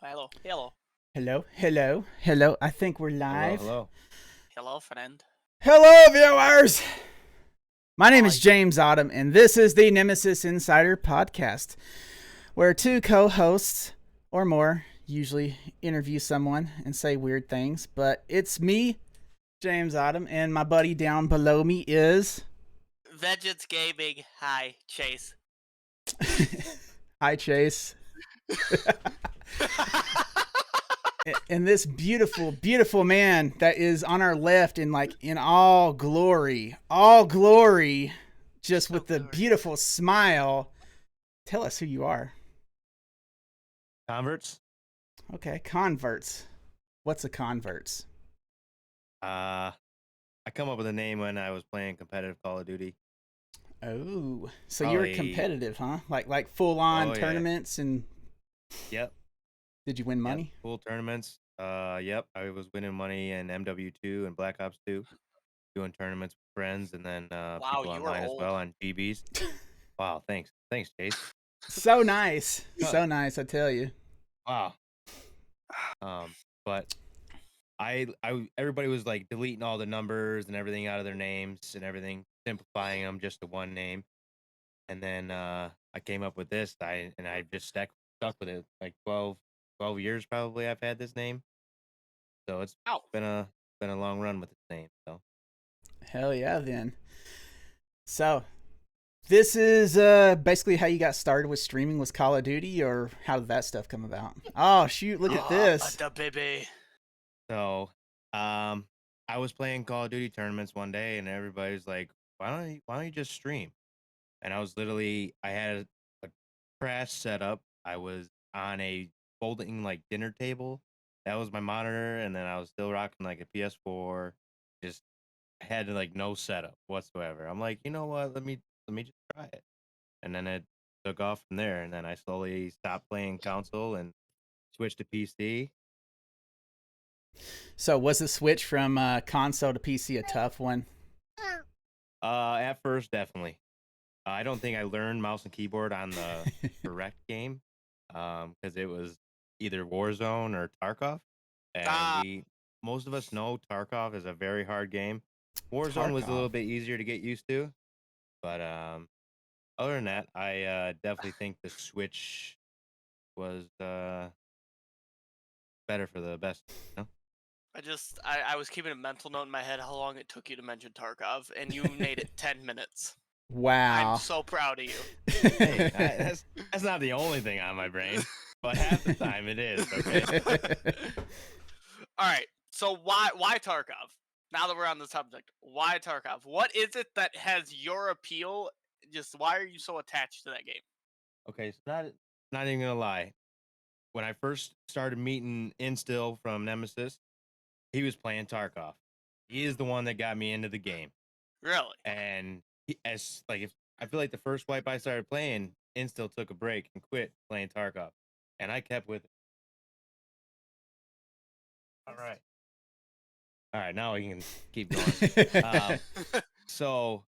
hello, hello, Hello, hello, hello. I think we're Hello, live. hello. hello, friend. Hello, viewers. My name is Hi. JamesAutumn, and this is the Nemesis Insider podcast, where two co-hosts or more usually interview someone and say weird things. But it's me, JamesAutumn, and my buddy down below me is. Vengeance Gaming. Hi, Chase. Hi, Chase. And this beautiful, beautiful man that is on our left in all glory, just with the glory. beautiful smile. Tell us who you are. Convertz. Okay, Convertz. What's a Convertz? I come up with a name when I was playing competitive Call of Duty. Oh, so you're Probably- competitive, huh? Like full on Oh, yeah. tournaments and Yep. did you win money? Yep. Full tournaments. Yep. I was winning money in MW2 and Black Ops 2, doing tournaments with friends, and then Wow, people you are online as old. well on GBs. Wow, thanks, Chase. So nice, so nice. I tell you. Wow. But everybody was like deleting all the numbers and everything out of their names and everything, simplifying them just to one name. And then I came up with this. I just stuck with it like 12 years probably. I've had this name, so it's Ow. been a long run with this name. So Hell yeah, then. So, this is basically how you got started with streaming was Call of Duty, or how did that stuff come about? Oh shoot, look at this. The baby. so I was playing Call of Duty tournaments one day, and everybody's like, why don't you just stream? And I was literally, I had a crash setup. I was on a folding like dinner table. That was my monitor, and then I was still rocking like a PS4. Just had like no setup whatsoever. I'm like, you know what? Let me just try it. And then it took off from there. And then I slowly stopped playing console and switched to PC. So was the switch from console to PC a tough one? At first, definitely. I don't think I learned mouse and keyboard on the correct game, because it was either Warzone or Tarkov, and most of us know Tarkov is a very hard game. Warzone was a little Tarkov. bit easier to get used to, but other than that, I definitely think the Switch was better for the best. You know? I was keeping a mental note in my head how long it took you to mention Tarkov, and you made it 10 minutes. Wow. I'm so proud of you. Hey, that's not the only thing on my brain, but half the time it is. Okay. All right. So why Tarkov? Now that we're on the subject, why Tarkov? What is it that has your appeal? Just why are you so attached to that game? Okay, so not even gonna lie. When I first started meeting Instill from Nemesis, he was playing Tarkov. He is the one that got me into the game. Really? And if I feel like the first wipe I started playing, Instill took a break and quit playing Tarkov, and I kept with it. All right. Now we can keep going. So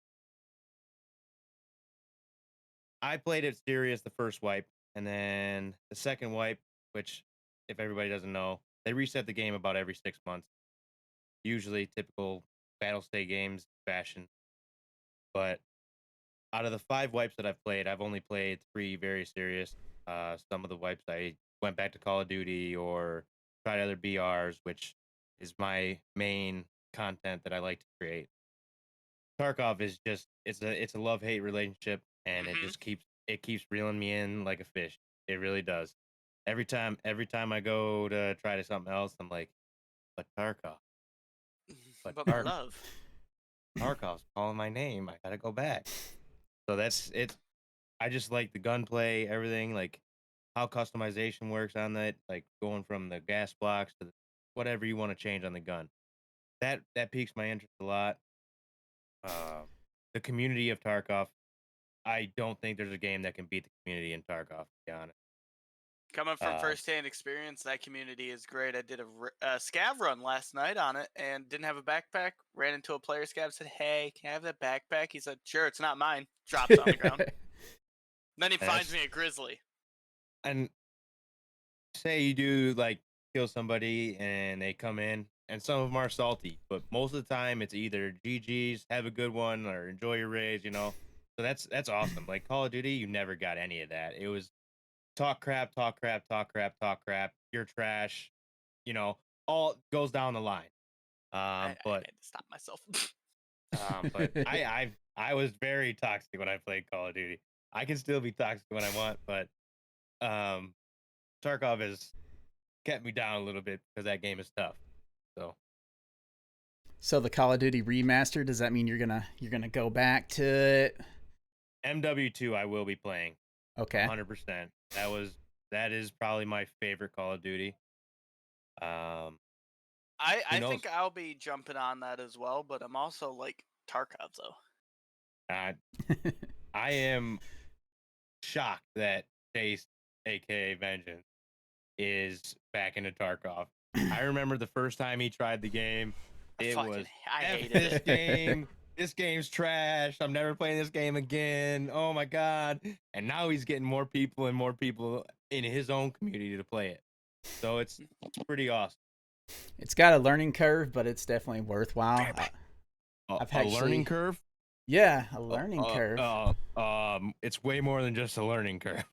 I played it serious the first wipe, and then the second wipe, which, if everybody doesn't know, they reset the game about every 6 months. Usually typical battle state games fashion. But out of the 5 wipes that I've played, I've only played 3 very serious. Some of the wipes I went back to Call of Duty or tried other BRs, which is my main content that I like to create. Tarkov is just it's a love hate relationship, and it just keeps reeling me in like a fish. It really does. Every time I go to try to something else, I'm like, but Tarkov, But my love. Tarkov's calling my name. I gotta go back. So that's it. I just like the gunplay, everything, like how customization works on that, like going from the gas blocks to whatever you want to change on the gun. That piques my interest a lot. The community of Tarkov. I don't think there's a game that can beat the community in Tarkov. To be honest. Coming from first-hand experience, that community is great. I did a scav run last night on it and didn't have a backpack. Ran into a player scav, said, "Hey, can I have that backpack?" He said, "Sure, it's not mine." Drops on the ground. Then he finds me a grizzly. And say you do like kill somebody and they come in, and some of them are salty, but most of the time it's either GG's, have a good one, or enjoy your raids, So that's awesome. Like Call of Duty, you never got any of that. It was talk crap, talk crap, talk crap, talk crap. You're trash. All goes down the line. I But had to stop myself. but I was very toxic when I played Call of Duty. I can still be toxic when I want, but Tarkov has kept me down a little bit because that game is tough. So the Call of Duty remaster, does that mean you're gonna go back to it? MW2 I will be playing. Okay. 100%. That is probably my favorite Call of Duty. I think I'll be jumping on that as well, but I'm also like Tarkov though. I am shocked that Chase, aka Vengeance, is back into Tarkov. I remember the first time he tried the game. I hated this it. game. This game's trash. I'm never playing this game again. Oh my god! And now he's getting more people and more people in his own community to play it. So it's pretty awesome. It's got a learning curve, but it's definitely worthwhile. A learning curve? Yeah, a learning curve. It's way more than just a learning curve.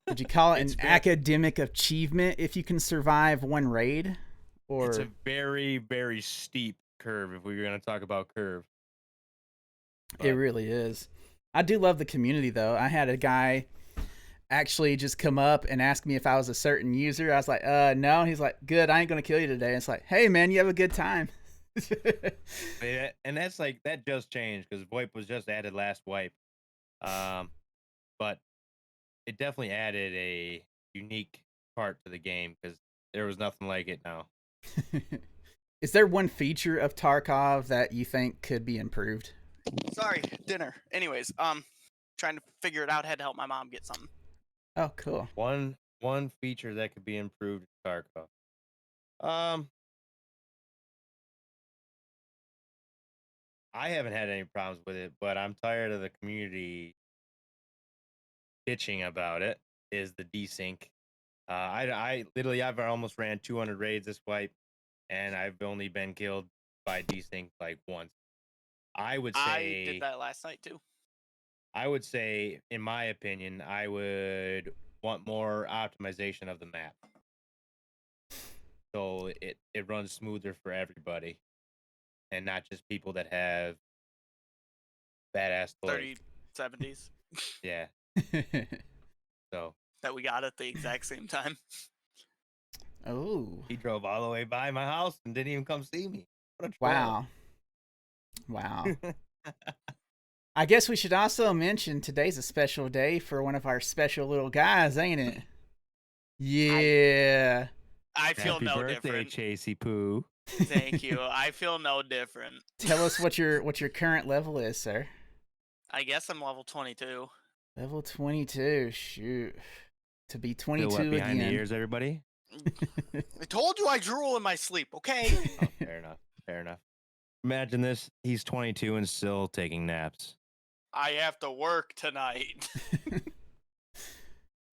Would you call it an academic achievement if you can survive one raid? Or it's a very, very steep curve if we were going to talk about curve. It really is. I do love the community, though. I had a guy actually just come up and ask me if I was a certain user. I was like, no. He's like, good, I ain't going to kill you today. It's like, hey, man, you have a good time. Yeah, and that's like, that just changed because VoIP was just added last wipe. But it definitely added a unique part to the game because there was nothing like it now. Is there one feature of Tarkov that you think could be improved? Sorry, dinner. Anyways, trying to figure it out. Had to help my mom get something. Oh, cool. One feature that could be improved in Tarkov. I haven't had any problems with it, but I'm tired of the community bitching about it. Is the desync? I've almost ran 200 raids this wipe, and I've only been killed by desync like once. I did that last night too. I would say, in my opinion, I would want more optimization of the map, so it runs smoother for everybody, and not just people that have badass toys. 3070s. Yeah. So that we got at the exact same time. Oh. He drove all the way by my house and didn't even come see me. What a troll. Wow. I guess we should also mention today's a special day for one of our special little guys, ain't it? Yeah. I feel Happy no birthday, different. Chasey Poo. Thank you. I feel no different. Tell us what your current level is, sir. I guess I'm level 22. Level 22. Shoot. To be 22 Still again. behind the ears, everybody. I told you I drool in my sleep, okay? Oh, fair enough. Fair enough. Imagine this. He's 22 and still taking naps. I have to work tonight.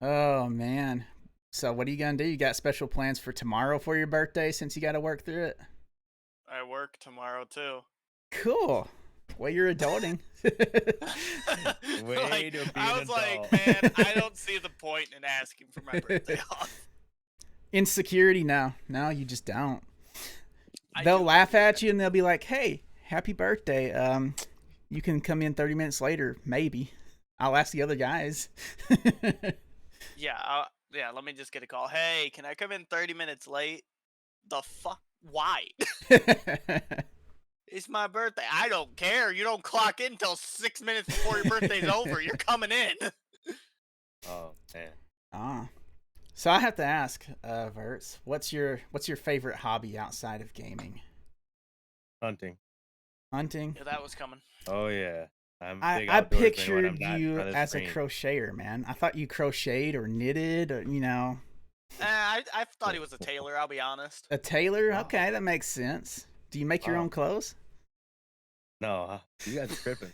Oh, man. So what are you going to do? You got special plans for tomorrow for your birthday since you got to work through it? I work tomorrow, too. Cool. Well, you're adulting. I was like, man, I don't see the point in asking for my birthday off. Insecurity, no, you just don't. They'll laugh at you and they'll be like, hey, happy birthday. You can come in 30 minutes later, maybe. I'll ask the other guys. Yeah, let me just get a call. Hey, can I come in 30 minutes late? The fuck? Why? It's my birthday. I don't care. You don't clock in until 6 minutes before your birthday's over. You're coming in. Oh, man. Ah. So I have to ask, Verts, what's your favorite hobby outside of gaming? Hunting. Hunting? Yeah, that was coming. Oh, yeah. I pictured you as a crocheter, man. I thought you crocheted or knitted, or, you know. I thought he was a tailor, I'll be honest. A tailor? Okay, that makes sense. Do you make your own clothes? No, you guys are tripping.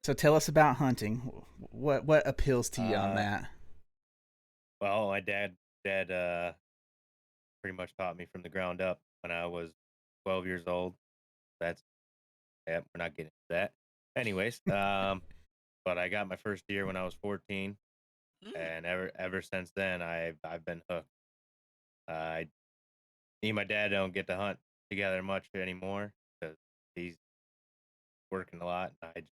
So tell us about hunting. What appeals to you on that? Well, my dad pretty much taught me from the ground up when I was 12 years old. That's yeah, we're not getting into that. Anyways, but I got my first deer when I was 14, Mm. and ever since then I've been hooked. I Me and my dad don't get to hunt together much anymore because he's working a lot, and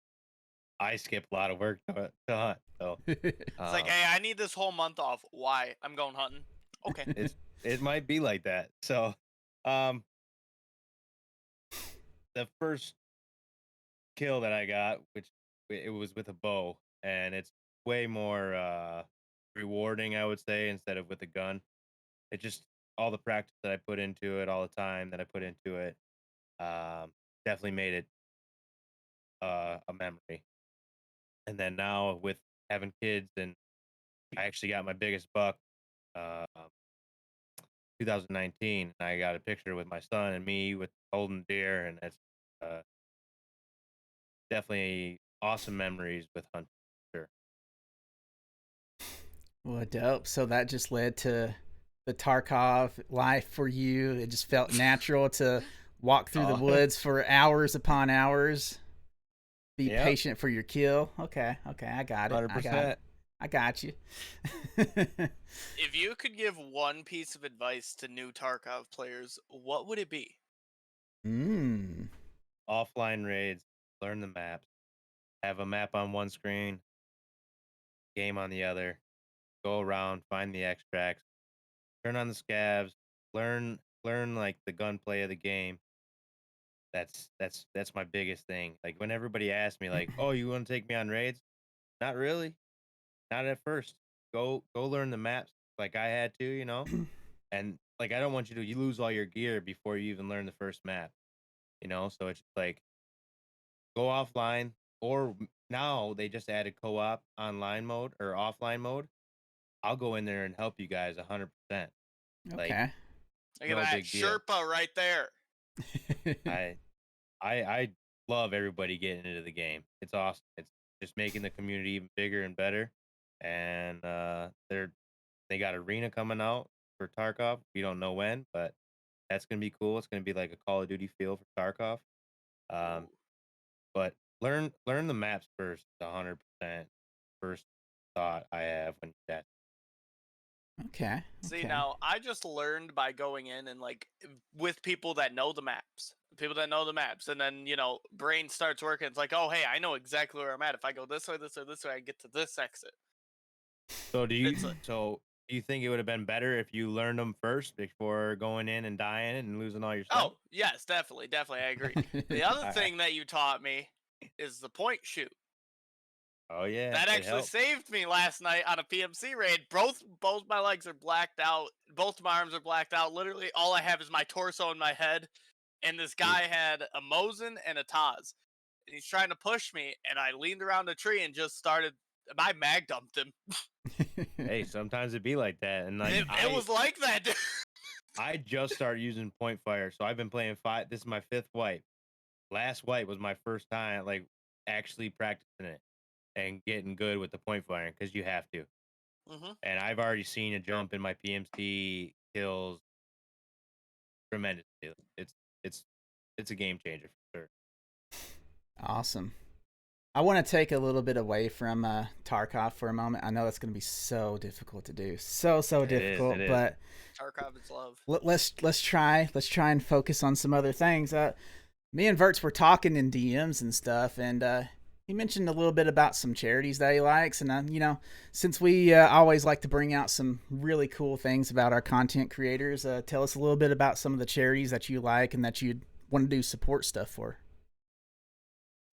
I skip a lot of work to hunt. So It's like, um, hey, I need this whole month off. Why? I'm going hunting. Okay. it might be like that. So um, the first kill that I got, which it was with a bow, and it's way more rewarding, I would say, instead of with a gun. It just all the practice that I put into it, all the time that I put into it, definitely made it a memory. And then now with having kids, and I actually got my biggest buck, uh, 2019. And I got a picture with my son and me with holding deer, and it's uh, definitely awesome memories with hunting. Sure. Well, dope. So that just led to the Tarkov life for you. It just felt natural to walk through the Oh, woods for hours upon hours. Be yep, patient for your kill. Okay, okay, I got it. I got it. 100%. I got you. If you could give one piece of advice to new Tarkov players, what would it be? mm. Offline raids, learn the maps, have a map on one screen, game on the other, go around, find the extracts, turn on the scavs, learn like the gunplay of the game. That's my biggest thing. Like when everybody asks me like, "Oh, you want to take me on raids?" Not really. Not at first. Go learn the maps like I had to, And like I don't want you to you lose all your gear before you even learn the first map, So it's like go offline or now they just added co-op online mode or offline mode. I'll go in there and help you guys 100%. Like Okay. Look at no that big deal. Sherpa right there. I I love everybody getting into the game. It's awesome. It's just making the community even bigger and better. And they got arena coming out for Tarkov. We don't know when, but that's gonna be cool. It's gonna be like a Call of Duty feel for Tarkov. Um, Ooh. but learn the maps first. 100% first thought I have when that. Okay. See, Okay. now I just learned by going in and like with people that know the maps. People that know the maps, and then brain starts working. It's like, oh, hey, I know exactly where I'm at. If I go this way, this way, this way, I get to this exit. So It's like, do you think it would have been better if you learned them first before going in and dying and losing all your stuff? oh, yes, definitely, definitely, I agree. The other All right. thing that you taught me is the point shoot. Oh yeah, That it actually helped. saved me last night on a PMC raid. Both my legs are blacked out. Both my arms are blacked out. Literally, all I have is my torso and my head. And this Oof. guy had a Mosin and a Taz. And he's trying to push me, and I leaned around a tree and just started. I mag dumped him. Hey, sometimes it be like that, and like It was like that, dude. I just started using point fire, so I've been playing five. This is my fifth wipe. Last wipe was my first time like actually practicing it and getting good with the point firing because you have to. Hmm. And I've already seen a jump in my PMC kills tremendously. It's it's a game changer for sure. Awesome. I want to take a little bit away from Tarkov for a moment. I know that's going to be so difficult to do, so It is. It difficult. is. But Tarkov is love. let's try and focus on some other things. Me and Verts were talking in DMs and stuff, and he mentioned a little bit about some charities that he likes. And since we always like to bring out some really cool things about our content creators, tell us a little bit about some of the charities that you like and that you'd want to do support stuff for.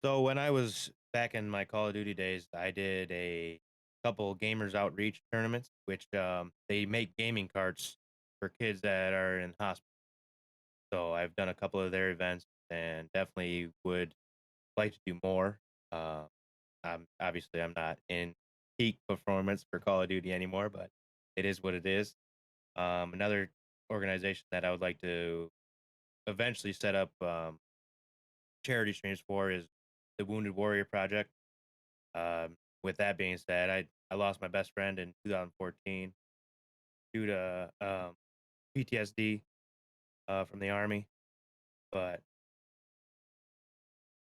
So when I was back in my Call of Duty days, I did a couple gamers outreach tournaments, which they make gaming carts for kids that are in hospital. So I've done a couple of their events and definitely would like to do more. Uh, I'm not in peak performance for Call of Duty anymore, but it is what it is. Another organization that I would like to eventually set up charity streams for is the Wounded Warrior Project. With that being said, I lost my best friend in 2014. due to PTSD from the army. But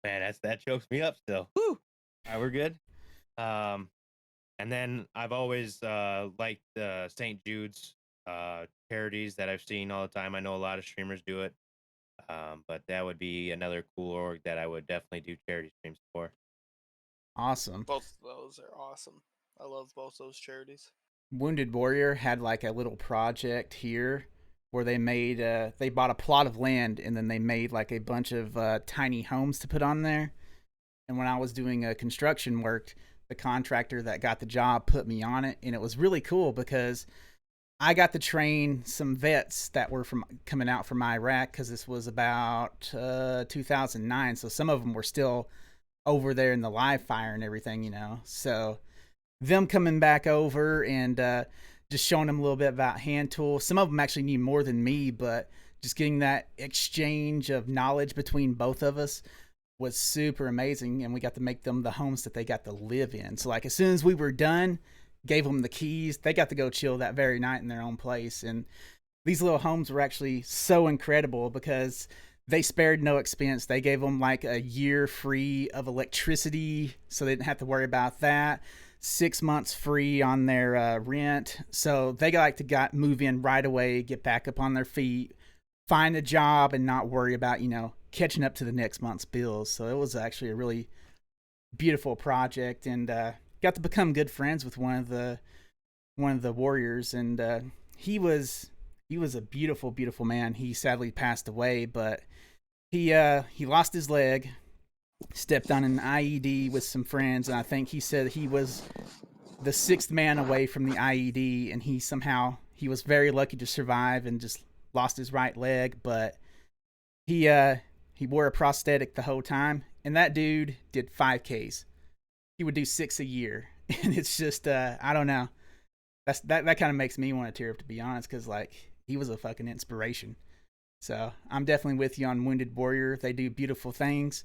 man, that chokes me up still. Woo! All right, we're good. And then I've always liked St. Jude's charities that I've seen all the time. I know a lot of streamers do it, but that would be another cool org that I would definitely do charity streams for. Awesome. Both of those are awesome. I love both those charities. Wounded Warrior had like a little project here where they bought a plot of land and then they made like a bunch of tiny homes to put on there. And when I was doing construction work, the contractor that got the job put me on it, and it was really cool because I got to train some vets that were coming out from Iraq, because this was about 2009, so some of them were still over there in the live fire and everything, So them coming back over and just showing them a little bit about hand tools. Some of them actually knew more than me, but just getting that exchange of knowledge between both of us was super amazing, and we got to make them the homes that they got to live in. So like as soon as we were done, gave them the keys, they got to go chill that very night in their own place. And these little homes were actually so incredible because they spared no expense. They gave them like a year free of electricity, so they didn't have to worry about that. 6 months free on their rent, so they like to move in right away, get back up on their feet, find a job, and not worry about catching up to the next month's bills. So it was actually a really beautiful project, and got to become good friends with one of the warriors, and he was a beautiful man. He sadly passed away, but he lost his leg, stepped on an IED with some friends, and I think he said he was the 6th man away from the IED, and he was very lucky to survive and just lost his right leg, but he wore a prosthetic the whole time, and that dude did 5Ks. He would do 6 a year, and it's just I don't know. That kind of makes me want to tear up, to be honest, because like he was a fucking inspiration. So I'm definitely with you on Wounded Warrior. They do beautiful things.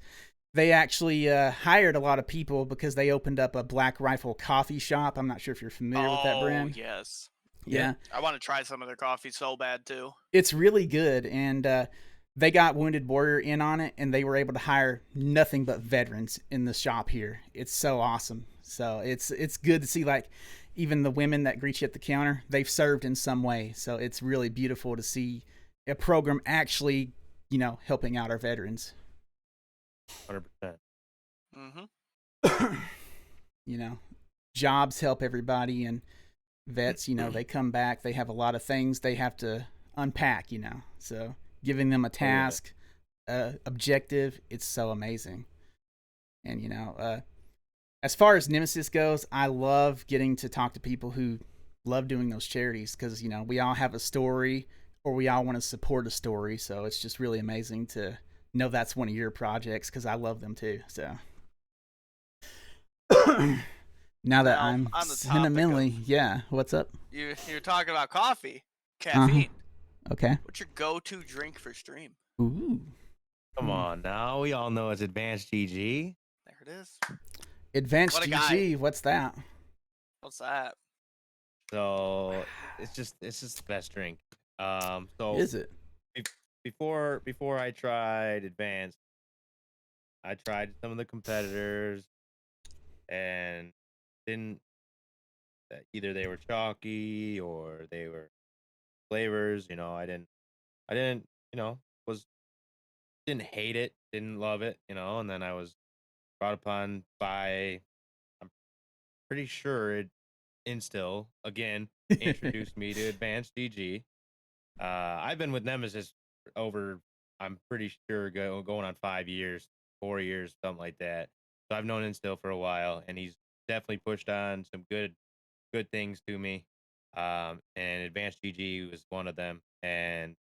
They actually hired a lot of people because they opened up a Black Rifle coffee shop. I'm not sure if you're familiar with that brand. Oh, yes. Yeah. I want to try some of their coffee so bad, too. It's really good, and they got Wounded Warrior in on it, and they were able to hire nothing but veterans in the shop here. It's so awesome. So it's good to see, like, even the women that greet you at the counter, they've served in some way. So it's really beautiful to see a program actually, helping out our veterans. 100%. Jobs help everybody, and vets, they come back, they have a lot of things they have to unpack, so giving them a task, objective, it's so amazing. And as far as Nemesis goes, I love getting to talk to people who love doing those charities, because we all have a story, or we all want to support a story, so it's just really amazing to know that's one of your projects, because I love them too. So now that I'm sentimentally, what's up? You're talking about coffee, caffeine. Okay. What's your go-to drink for stream? Ooh. Come on now, we all know it's Advanced GG. There it is. Advanced GG. What's that? What's that? So it's just the best drink. So is it? Before I tried Advanced, I tried some of the competitors, and didn't. Either they were chalky or they were flavors. I didn't. Didn't hate it, didn't love it. And then I was brought upon by, I'm pretty sure Instill again introduced me to Advanced GG. I've been with Nemesis over, I'm pretty sure, going on 5 years, 4 years, something like that. So I've known Instill for a while, and he's definitely pushed on some good things to me. And Advanced GG was one of them. And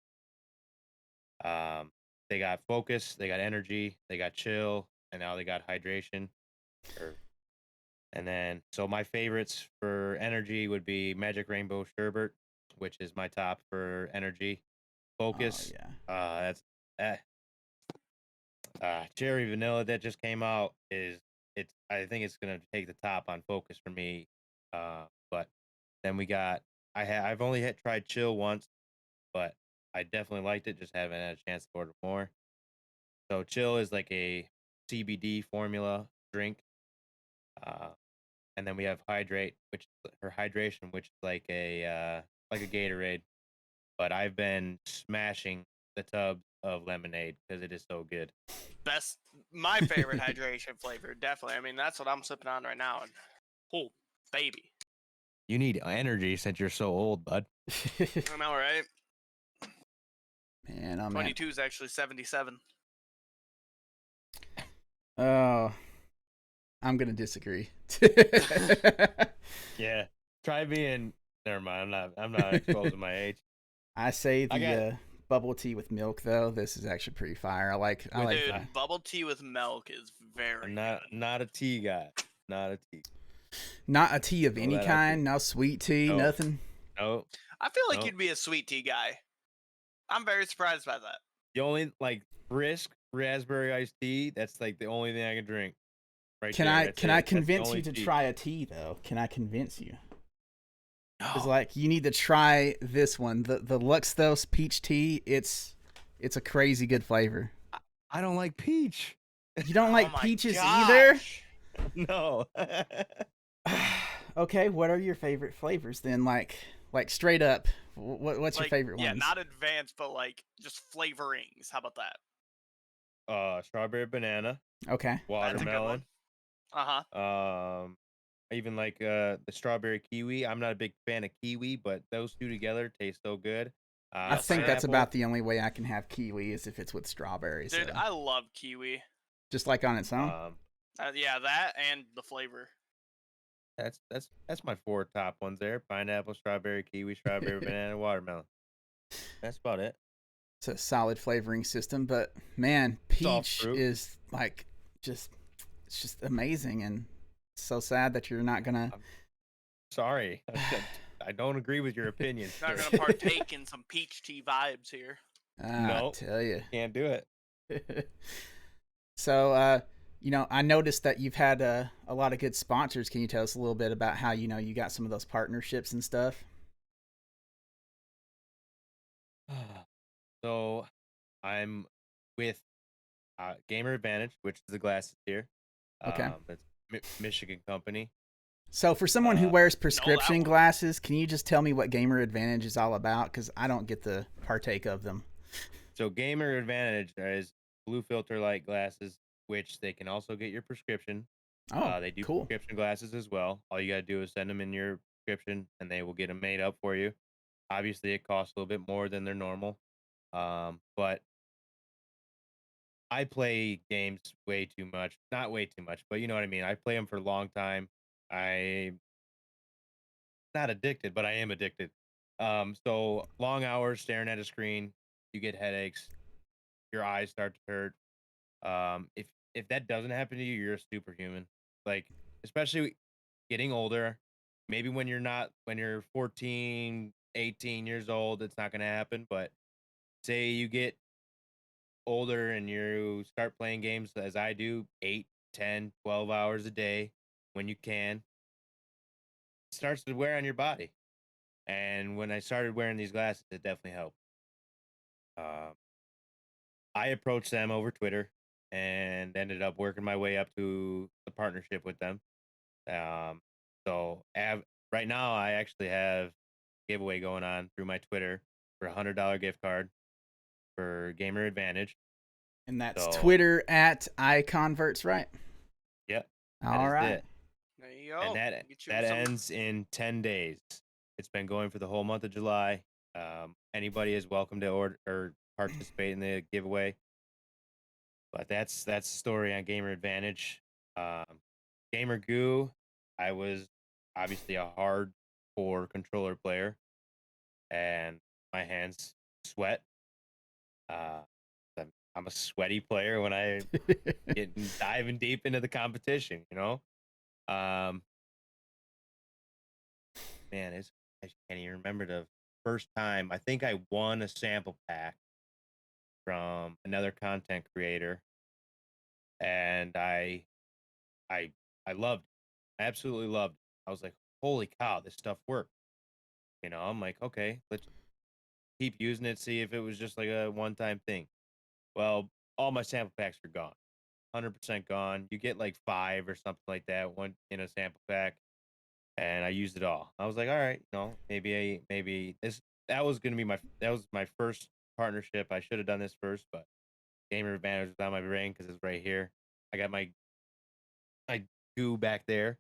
they got focus, they got energy, they got chill, and now they got hydration. And then, so my favorites for energy would be Magic Rainbow Sherbet, which is my top for energy. Focus, that's Cherry Vanilla that just came out I think it's gonna take the top on focus for me. But then we got I've only tried chill once, but I definitely liked it. Just haven't had a chance to order more. So chill is like a CBD formula drink, uh, and then we have hydrate, which or hydration, which is like a Gatorade. But I've been smashing the tubs of lemonade because it is so good. My favorite hydration flavor, definitely. I mean, that's what I'm sipping on right now. And oh, baby. You need energy since you're so old, bud. I know, right? Man, oh man. 22 is actually 77. Oh, I'm gonna disagree. Yeah, try being. Never mind. I'm not exposing my age. I say I got- the bubble tea with milk though. This is actually pretty fire. I like Dude, that. bubble tea with milk is very I'm good. not a tea guy. Not a tea. Not a tea of Throw any that out there. kind. No sweet tea. No. Nothing. No, I feel like No. you'd be a sweet tea guy. I'm very surprised by that. the only like brisk raspberry iced tea. That's like the only thing I can drink. Right Can there. I That's can it. I That's the convince you only to tea. try a tea though? Can I convince you? It's No. like you need to try this one, the Luxthos peach tea. It's a crazy good flavor. I don't like peach. You don't like Oh my peaches either? gosh. No. Okay, what are your favorite flavors then? Like straight up, what's your Like, favorite yeah, ones? not advanced, but like just flavorings. How about that? Strawberry banana, Okay. That's a good one. watermelon. Uh-huh. I even like the strawberry kiwi. I'm not a big fan of kiwi, but those two together taste so good. I Yes, think sir. that's Pineapple. about the only way I can have kiwi is if it's with strawberries. Dude, So. I love kiwi. Just like on its own. Yeah, that and the flavor. That's my 4 top ones there: pineapple, strawberry, kiwi, strawberry, banana, watermelon. That's about it. It's a solid flavoring system, but man, all peach fruit. is like it's just amazing, and it's so sad that you're not gonna. Sorry, I don't agree with your opinion. Not sir. gonna partake in some peach tea vibes here. I Nope. tell you. Can't do it. So, I noticed that you've had a lot of good sponsors. Can you tell us a little bit about how you got some of those partnerships and stuff? So, I'm with Gamer Advantage, which is the glasses here. Okay. That's Michigan company. So, for someone who wears prescription one. glasses, can you just tell me what Gamer Advantage is all about? Because I don't get to partake of them. So, Gamer Advantage is blue filter light glasses, which they can also get your prescription. Oh, They do cool. prescription glasses as well. All you gotta do is send them in your prescription, and they will get them made up for you. Obviously, it costs a little bit more than they're normal, but I play games way too much. Not way too much, but you know what I mean. I play them for a long time. I'm not addicted, but I am addicted. So long hours staring at a screen, you get headaches, your eyes start to hurt. If that doesn't happen to you, you're a superhuman. Like, especially getting older, maybe when you're 14, 18 years old, it's not gonna happen. But say you get older and you start playing games as I do, 8, 10, 12 hours a day when you can, it starts to wear on your body. And when I started wearing these glasses, it definitely helped. Um, I approached them over Twitter and ended up working my way up to the partnership with them. Um, right now, I actually have a giveaway going on through my Twitter for a $100 gift card for Gamer Advantage. And that's So- Twitter at iConverts, right? Yep. All is right. it. There you go. And that Get you that some- ends in 10 days. It's been going for the whole month of July. Anybody is welcome to order or participate in the giveaway. But that's the story on Gamer Advantage. Gamer Goo, I was obviously a hardcore controller player, and my hands sweat. I'm a sweaty player when I get diving deep into the competition. Man, I can't even remember the first time. I think I won a sample pack from another content creator, and I loved it. I absolutely loved it. I was like, holy cow, this stuff worked. I'm like, okay, let's keep using it, see if it was just like a one-time thing. Well, all my sample packs are gone. 100% gone. You get like 5 or something like that, one in a sample pack, and I used it all. I was like, all right, maybe that was my first partnership. I should have done this first, but Gamer Advantage was on my brain because it's right here. I got my goo back there.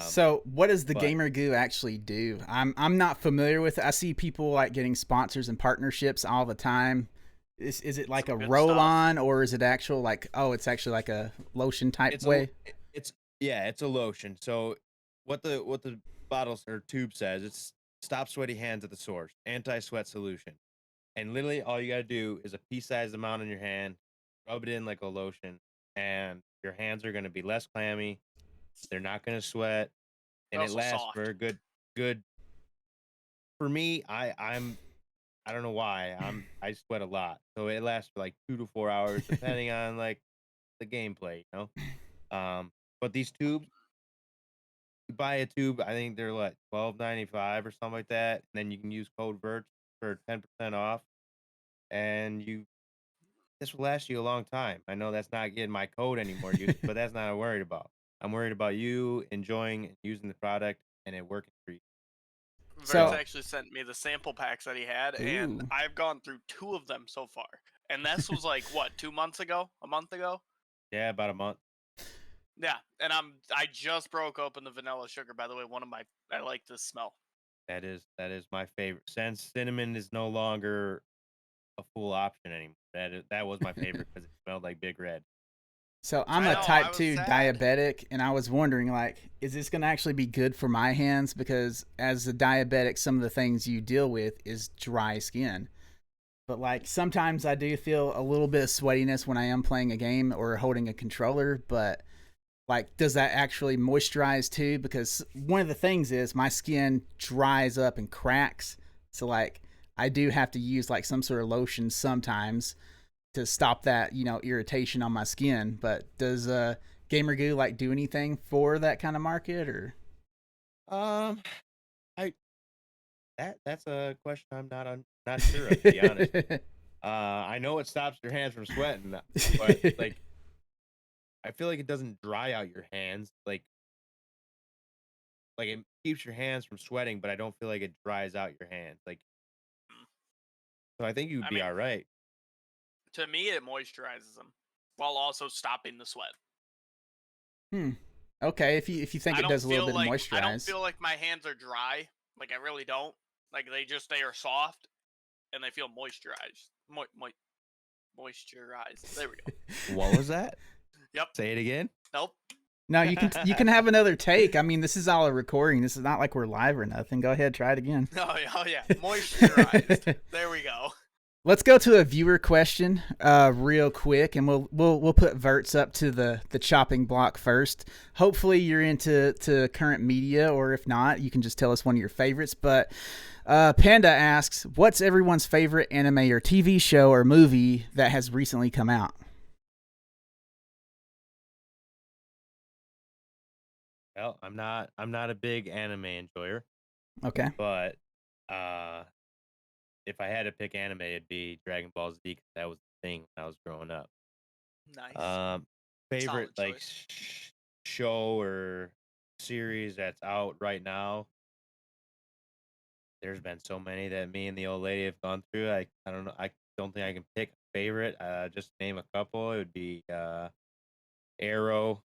So, what does the But Gamer Goo actually do? I'm not familiar with it. I see people like getting sponsors and partnerships all the time. Is it like Some a good roll stuff. on, or is it actual like, oh, it's actually like a lotion type it's way? it's it's a lotion. So what the bottles or tube says, it's stop sweaty hands at the source, anti-sweat solution. And literally all you got to do is a pea-sized amount on your hand, rub it in like a lotion, and your hands are going to be less clammy. They're not going to sweat, They're and it also lasts for soft. a good. For me, I don't know why I sweat a lot, so it lasts for like 2 to 4 hours, depending on like the gameplay, But these tubes, you buy a tube, I think they're what, 12.95 or something like that, and then you can use code VERT for 10% off, and this will last you a long time. I know that's not getting my code anymore, but that's not what I'm worried about. I'm worried about you enjoying and using the product and it working for you. Vertz So, So, actually sent me the sample packs that he had, and ooh. I've gone through 2 of them so far. And this was like what, 2 months ago? A month ago? yeah, about a month. Yeah, and I just broke open the vanilla sugar. By the way, I like this smell. That is my favorite. Since cinnamon is no longer a full option anymore. That was my favorite because it smelled like Big Red. So I'm I a know, I type was 2 sad. diabetic, and I was wondering, like, is this going to actually be good for my hands? Because as a diabetic, some of the things you deal with is dry skin. But like sometimes I do feel a little bit of sweatiness when I am playing a game or holding a controller. But like, does that actually moisturize too? Because one of the things is my skin dries up and cracks. So like, I do have to use like some sort of lotion sometimes to stop that, irritation on my skin. But does Gamer Goo like do anything for that kind of market or? Um, I that's a question I'm not sure of, to be honest. I know it stops your hands from sweating, but like I feel like it doesn't dry out your hands. Like it keeps your hands from sweating, but I don't feel like it dries out your hands. Like, so I think you'd I be mean, all right. to me, it moisturizes them while also stopping the sweat. Hmm. Okay, if you think it does a little bit of I don't moisturize. feel like my hands are dry. Like I really don't. Like they are soft and they feel moisturized. Moisturized. There we go. What was that? Yep. Say it again. Nope. No, you can have another take. I mean, this is all a recording. This is not like we're live or nothing. Go ahead, try it again. Oh yeah. Moisturized. There we go. Let's go to a viewer question, real quick, and we'll put Verts up to the chopping block first. Hopefully, you're into current media, or if not, you can just tell us one of your favorites. But Panda asks, "What's everyone's favorite anime or TV show or movie that has recently come out?" Well, I'm not a big anime enjoyer, Okay. but uh if I had to pick anime, it'd be Dragon Ball Z 'cause that was the thing when I was growing up. Nice. Um, Favorite Solid like choice. show or series that's out right now. There's been so many that me and the old lady have gone through. I don't know. I don't think I can pick a favorite. Just name a couple. It would be Arrow,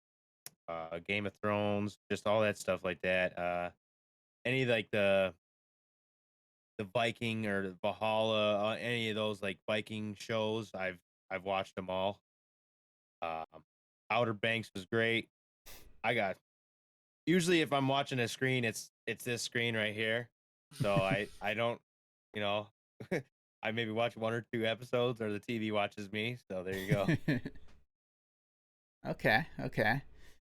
Game of Thrones, just all that stuff like that. Any like the Viking or Valhalla, any of those like Viking shows, I've watched them all. Um, Outer Banks was great. I got usually if I'm watching a screen, it's this screen right here. So I don't, you know, I maybe watch 1 or 2 episodes, or the TV watches me. So there you go. Okay.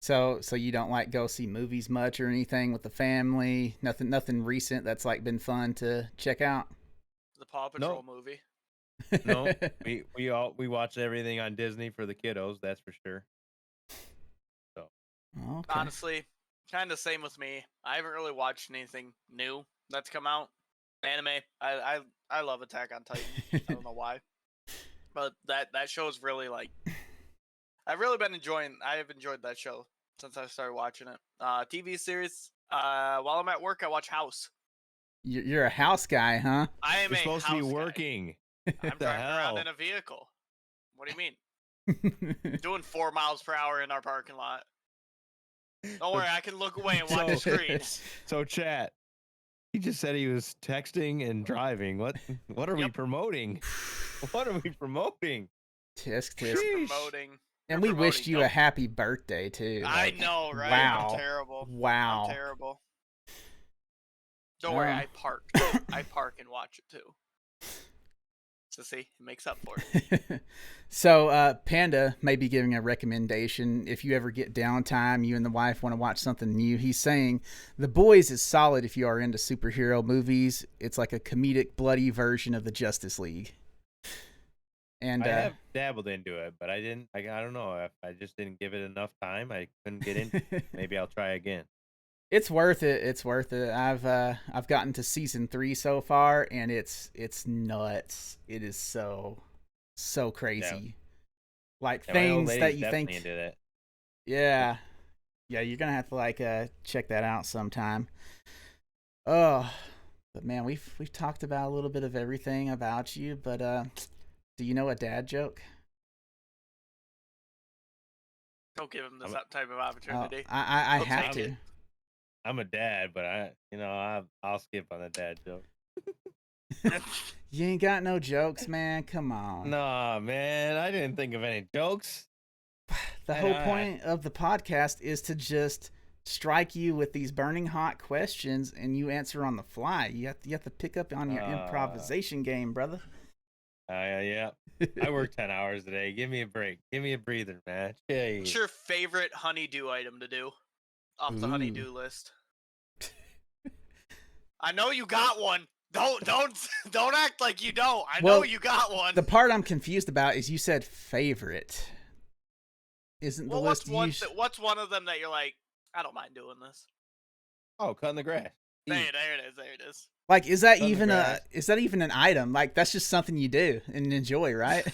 So you don't like go see movies much or anything with the family? Nothing recent that's like been fun to check out? The Paw Patrol No, movie. no, we watch everything on Disney for the kiddos. That's for sure. So Okay. Honestly, Kind of same with me. I haven't really watched anything new that's come out. Anime. I love Attack on Titan. I don't know why, but that show is really like I've really been enjoying. I have enjoyed that show since I started watching it. TV series. While I'm at work, I watch House. You're a house guy, huh? I am You're a supposed house to be guy. working. I'm the driving around hell? in a vehicle. What do you mean? Doing 4 miles per hour in our parking lot. Don't worry, I can look away and watch the screen. So chat. He just said he was texting and driving. What are we Yep. promoting? What are we promoting? Tisk You're tisk. Sheesh. promoting. And You're we wished promoting. you a Don't- happy birthday too. I Like, know, right? Wow. I'm terrible. Wow. I'm terrible. Don't worry, I park. I park and watch it too. So see, it makes up for it. So Panda may be giving a recommendation. If you ever get downtime, you and the wife want to watch something new, he's saying The Boys is solid if you are into superhero movies. It's like a comedic, bloody version of the Justice League. And I have dabbled into it, but I didn't. I don't know. I just didn't give it enough time. I couldn't get in. Maybe I'll try again. It's worth it. It's worth it. I've gotten to season 3 so far, and it's nuts. It is so crazy. Like Yeah, my old things that lady's you definitely think. into that. Yeah, you're gonna have to like check that out sometime. Oh, but man, we've talked about a little bit of everything about you. But do you know a dad joke? Don't give him this type of opportunity. I He'll have take to. it. I'm a dad, but I'll skip on the dad joke. You ain't got no jokes, man. Come on. Nah, man, I didn't think of any jokes. The whole point of the podcast is to just strike you with these burning hot questions, and you answer on the fly. You have to pick up on your improvisation game, brother. Yeah. I work 10 hours a day. Give me a break. Give me a breather, man. Hey. What's your favorite honeydew item to do off the honeydew list? I know you got one. Don't act like you don't. I know you got one. The part I'm confused about is you said favorite. Isn't the list what's one of them that you're like, I don't mind doing this? Oh, cutting the grass. There it is. Like, is that even an item? Like, that's just something you do and enjoy, right?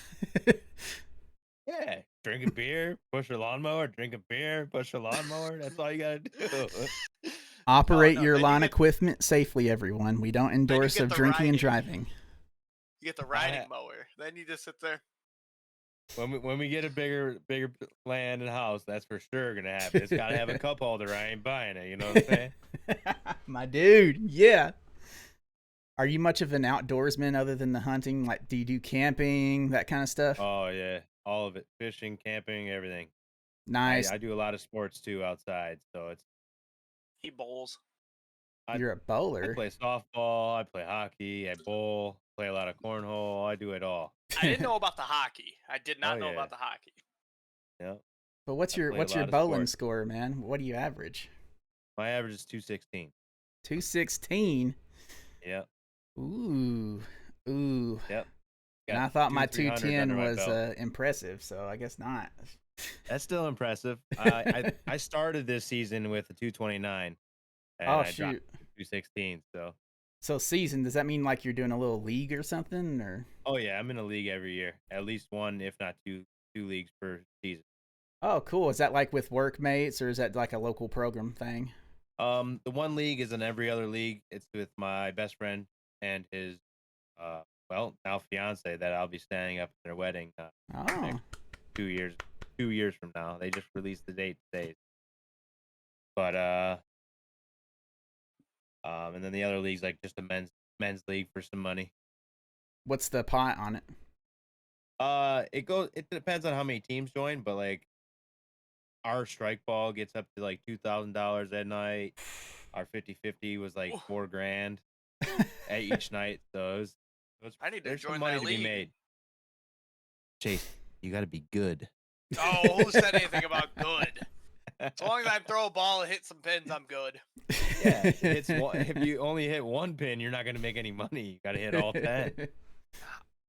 Yeah. Drink a beer, push a lawnmower, drink a beer, push a lawnmower. That's all you gotta do. Operate your lawn equipment safely, everyone. We don't endorse of drinking and driving. You get the riding mower. Then you just sit there. When we get a bigger land and house, that's for sure gonna happen. It's gotta have a cup holder. I ain't buying it. You know what I'm saying? My dude, yeah. Are you much of an outdoorsman other than the hunting? Like, do you do camping, that kind of stuff? Oh yeah, all of it. Fishing, camping, everything. Nice. I do a lot of sports too outside, so it's. He bowls. You're a bowler. I play softball. I play hockey. I bowl. Play a lot of cornhole. I do it all. I didn't know about the hockey. I did not know about the hockey. Yeah. But what's your bowling score, man? What do you average? My average is 216. 216. Yep. Ooh. Yep. And I thought my 210 was impressive, so I guess not. That's still impressive. I started this season with a 229. And I dropped to 216. So season, does that mean like you're doing a little league or something, or? Oh yeah, I'm in a league every year. At least one, if not two leagues per season. Oh, cool. Is that like with workmates, or is that like a local program thing? The one league is in every other league. It's with my best friend and his now fiance that I'll be standing up at their wedding next 2 years from now. They just released the date today. But and then the other league's like just a men's league for some money. What's the pot on it? It depends on how many teams join, but like our strike ball gets up to like $2,000 at night. Our 50-50 was like $4,000 at each night. So I need to there's join some money that to league. be made. Chase, you got to be good. Oh, who said anything about good? As long as I throw a ball and hit some pins, I'm good. Yeah, if you only hit one pin, you're not going to make any money. You got to hit all 10.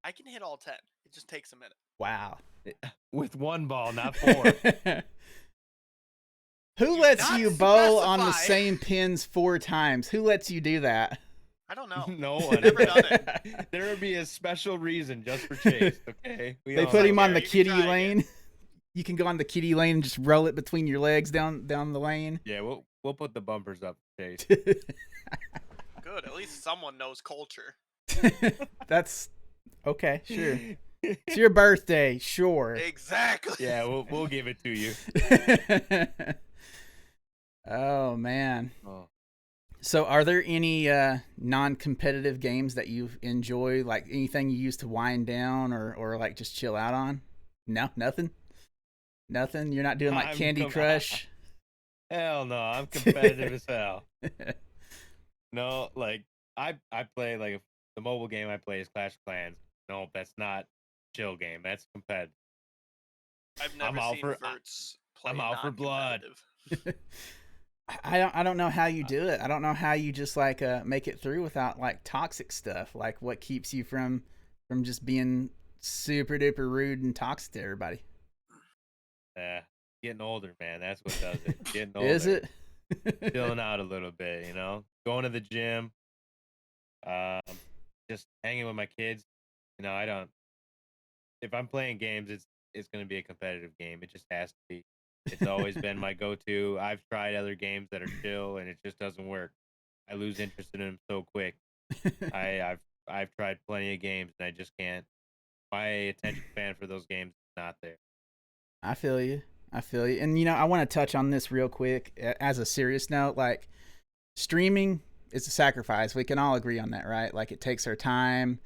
I can hit all 10. It just takes a minute. Wow. With one ball, not 4. Who You lets not you bowl on the specify. same pins 4 times? Who lets you do that? I don't know. No one. Never done it. There would be a special reason just for Chase. Okay, we They all put know him on that. the You can kitty try again. lane. You can go on the kitty lane and just roll it between your legs down the lane. Yeah, we'll put the bumpers up for Chase. Good. At least someone knows culture. That's okay, sure. It's your birthday, sure. Exactly. Yeah, we'll give it to you. Oh man. Oh. So are there any non-competitive games that you enjoy, like anything you use to wind down or like just chill out on? No, nothing. You're not doing like Candy Crush. Hell no, I'm competitive as hell. No, like I play like the mobile game I play is Clash of Clans. No, that's not chill game. That's competitive. I've never seen Verts play I'm out for blood. non-competitive. I don't know how you do it. I don't know how you just like make it through without like toxic stuff. Like what keeps you from just being super duper rude and toxic to everybody? Yeah, getting older, man. That's what does it. Getting older. Is it? Chilling out a little bit, going to the gym, just hanging with my kids. I don't. If I'm playing games, it's going to be a competitive game. It just has to be. It's always been my go-to. I've tried other games that are chill, and it just doesn't work. I lose interest in them so quick. I've tried plenty of games, and I just can't. My attention span for those games is not there. I feel you. And I want to touch on this real quick as a serious note. Like, streaming is a sacrifice. We can all agree on that, right? Like, it takes our time.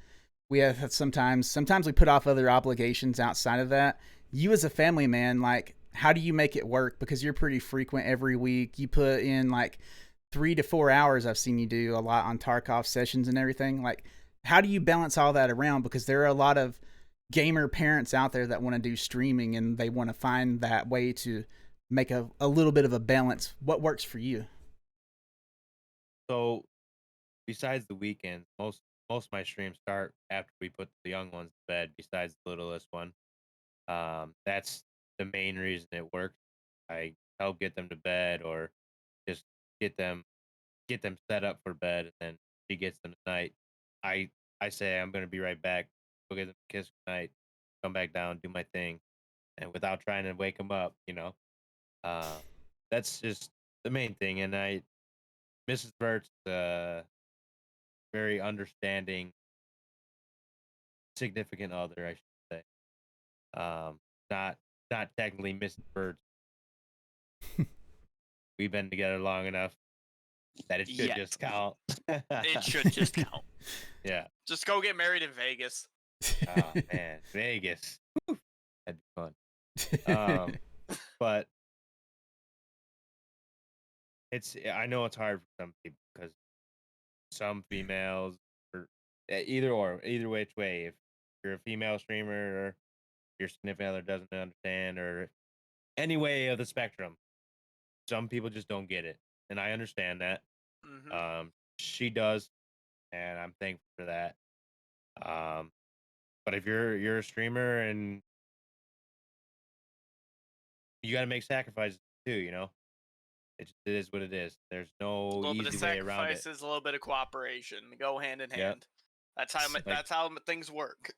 We have sometimes we put off other obligations outside of that. You as a family man, like, how do you make it work? Because you're pretty frequent every week. You put in like 3 to 4 hours. I've seen you do a lot on Tarkov sessions and everything. Like, how do you balance all that around? Because there are a lot of gamer parents out there that want to do streaming and they want to find that way to make a little bit of a balance. What works for you? So, besides the weekends, most of my streams start after we put the young ones to bed. Besides the littlest one, that's the main reason it works. I help get them to bed, or just get them set up for bed, and then she gets them tonight. I say I'm gonna be right back. Go get them a kiss goodnight, come back down, do my thing, and without trying to wake them up, that's just the main thing. And Mrs. Vert's very understanding significant other, I should say. Not technically Mrs. Vert. We've been together long enough that it should just count. It should just count. Yeah. Just go get married in Vegas. Oh man, Vegas. Woo. That'd be fun. But I know it's hard for some people because some females, or either which way, if you're a female streamer or your significant other doesn't understand, or any way of the spectrum, some people just don't get it, and I understand that. Mm-hmm. She does, and I'm thankful for that. But if you're a streamer and you got to make sacrifices too, it is what it is. There's no easy way around it. A little bit of cooperation, go hand in hand. That's how things work.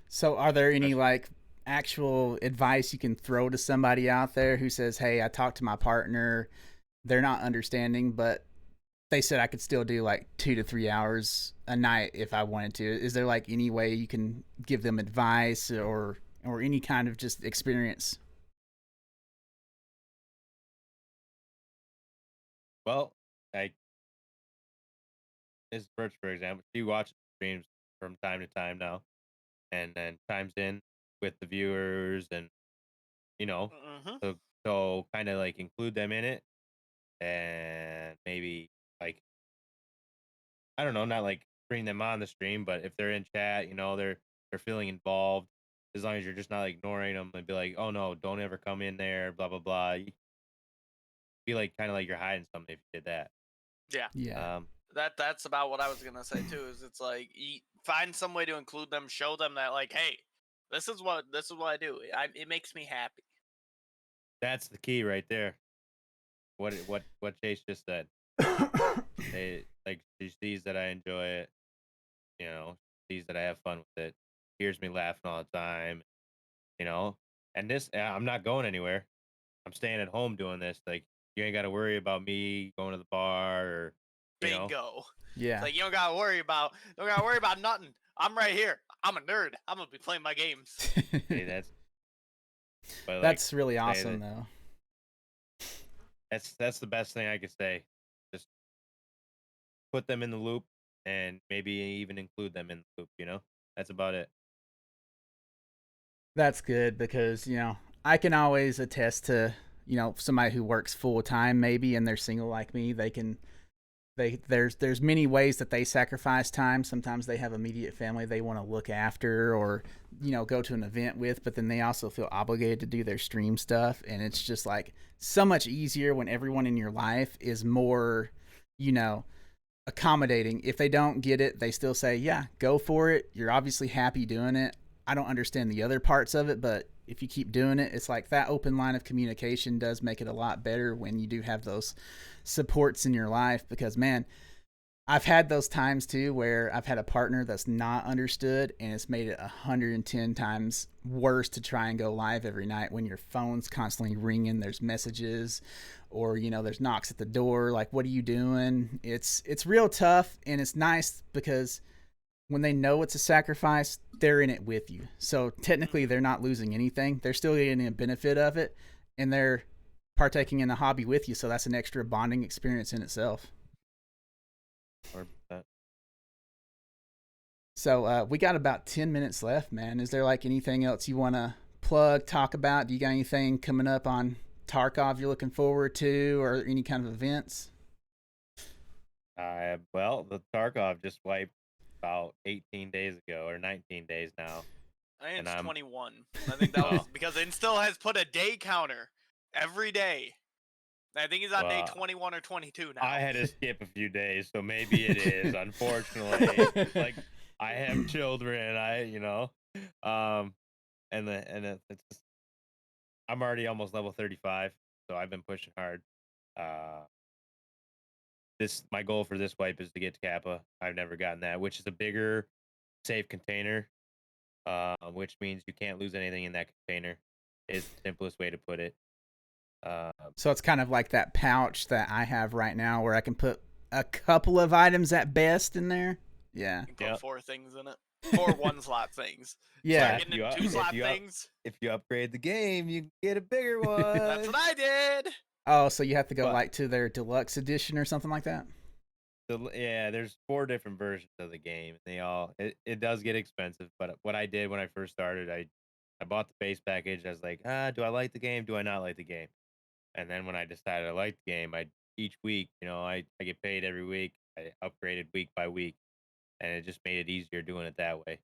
So, are there any like actual advice you can throw to somebody out there who says, "Hey, I talked to my partner, they're not understanding, but they said I could still do like 2 to 3 hours a night if I wanted to." Is there like any way you can give them advice or any kind of just experience? Well, like Ms. Birch, for example, she watches streams from time to time now, and then chimes in with the viewers, and Mm-hmm. so kind of like include them in it, and maybe like, I don't know, not like bring them on the stream, but if they're in chat, they're feeling involved. As long as you're just not ignoring them and be like, "Oh no, don't ever come in there," blah blah blah. You feel like kind of like you're hiding something if you did that. Yeah. That's about what I was gonna say too. Is it's like find some way to include them, show them that like, hey, this is what I do. It makes me happy. That's the key right there. what Chase just said. They like she sees that I enjoy it, sees that I have fun with it, hears me laughing all the time, you know. And this, I'm not going anywhere. I'm staying at home doing this. Like you ain't got to worry about me going to the bar or, you know. Bingo. Yeah. It's like you don't gotta worry about nothing. I'm right here. I'm a nerd. I'm gonna be playing my games. Hey, That's really awesome, though. That's the best thing I could say. Just put them in the loop and maybe even include them in the loop. That's about it. That's good because I can always attest to somebody who works full time maybe and they're single like me. There's many ways that they sacrifice time. Sometimes they have immediate family they want to look after or go to an event with, but then they also feel obligated to do their stream stuff, and it's just like so much easier when everyone in your life is more accommodating. If they don't get it, they still say, yeah, go for it. You're obviously happy doing it. I don't understand the other parts of it, but if you keep doing it, it's like that open line of communication does make it a lot better when you do have those supports in your life. Because man, I've had those times too where I've had a partner that's not understood, and it's made it 110 times worse to try and go live every night when your phone's constantly ringing, there's messages, or there's knocks at the door like, what are you doing? It's real tough, and it's nice because when they know it's a sacrifice, they're in it with you. So technically they're not losing anything. They're still getting a benefit of it, and they're partaking in the hobby with you. So that's an extra bonding experience in itself. 100%. So we got about 10 minutes left, man. Is there like anything else you want to plug, talk about? Do you got anything coming up on Tarkov you're looking forward to, or any kind of events? Well, the Tarkov just wiped about 18 days ago, or 19 days now. I think it's 21. I think that was because it still has put a day counter every day. I think he's on day 21 or 22 now. I had to skip a few days, so maybe it is. Unfortunately, like I have children, it's just, I'm already almost level 35, so I've been pushing hard. My goal for this wipe is to get to Kappa. I've never gotten that, which is a bigger safe container, which means you can't lose anything in that container. Is the simplest way to put it. So it's kind of like that pouch that I have right now where I can put a couple of items at best in there. Yeah. You can put 4 things in it. 4 1-slot things. Yeah. Start getting 2-slot things. If you upgrade the game, you get a bigger one. That's what I did. Oh, so you have to go to their deluxe edition or something like that? Yeah, there's 4 different versions of the game. It does get expensive, but what I did when I first started, I bought the base package. I was like, do I like the game? Do I not like the game? And then when I decided I liked the game, each week, I get paid every week. I upgraded week by week, and it just made it easier doing it that way.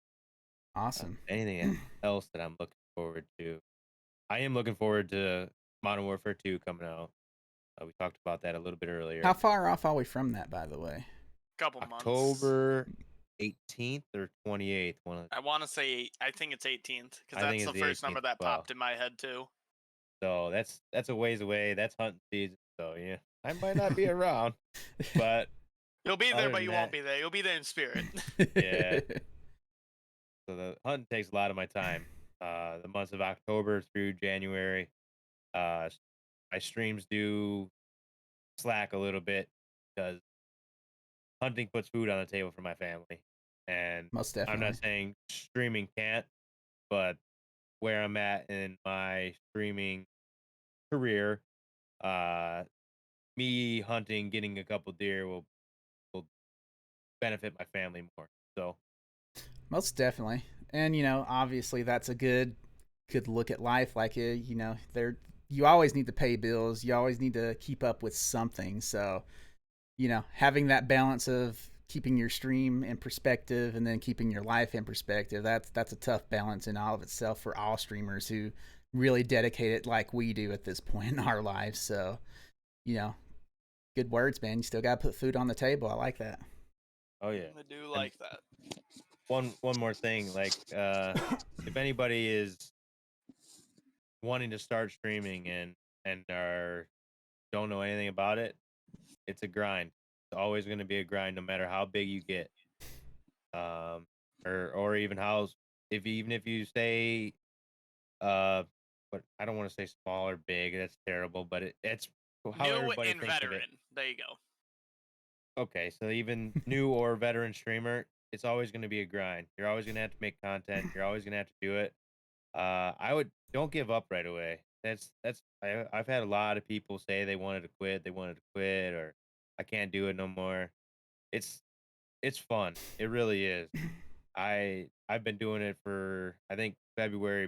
Awesome. Anything else that I'm looking forward to? I am looking forward to Modern Warfare 2 coming out. We talked about that a little bit earlier. How far off are we from that, by the way? Couple months. October 18th or 28th. I want to say, I think it's 18th, because that's the first number that popped in my head, too. So that's a ways away. That's hunting season. So, yeah, I might not be around, but... You'll be there, but you won't be there. You'll be there in spirit. Yeah. So the hunting takes a lot of my time. The months of October through January, my streams do slack a little bit because hunting puts food on the table for my family. And most definitely. I'm not saying streaming can't, but where I'm at in my streaming career, me hunting, getting a couple deer will benefit my family more. So most definitely. And obviously that's a good look at life. Like you always need to pay bills, you always need to keep up with something. So having that balance of keeping your stream in perspective and then keeping your life in perspective, that's a tough balance in all of itself for all streamers who really dedicate it like we do at this point in our lives. So good words, man. You still gotta put food on the table. I like that. Oh yeah, I do like that. One more thing, like if anybody is wanting to start streaming and are don't know anything about it, it's a grind. It's always going to be a grind, no matter how big you get. Or even even if you say but I don't want to say small or big. That's terrible, but it's how New everybody and thinks of it. veteran. There you go. Okay, so even new or veteran streamer, it's always going to be a grind. You're always going to have to make content. You're always going to have to do it. Don't give up right away. I've had a lot of people say they wanted to quit, or I can't do it no more. It's fun. It really is. I've been doing it for, I think January,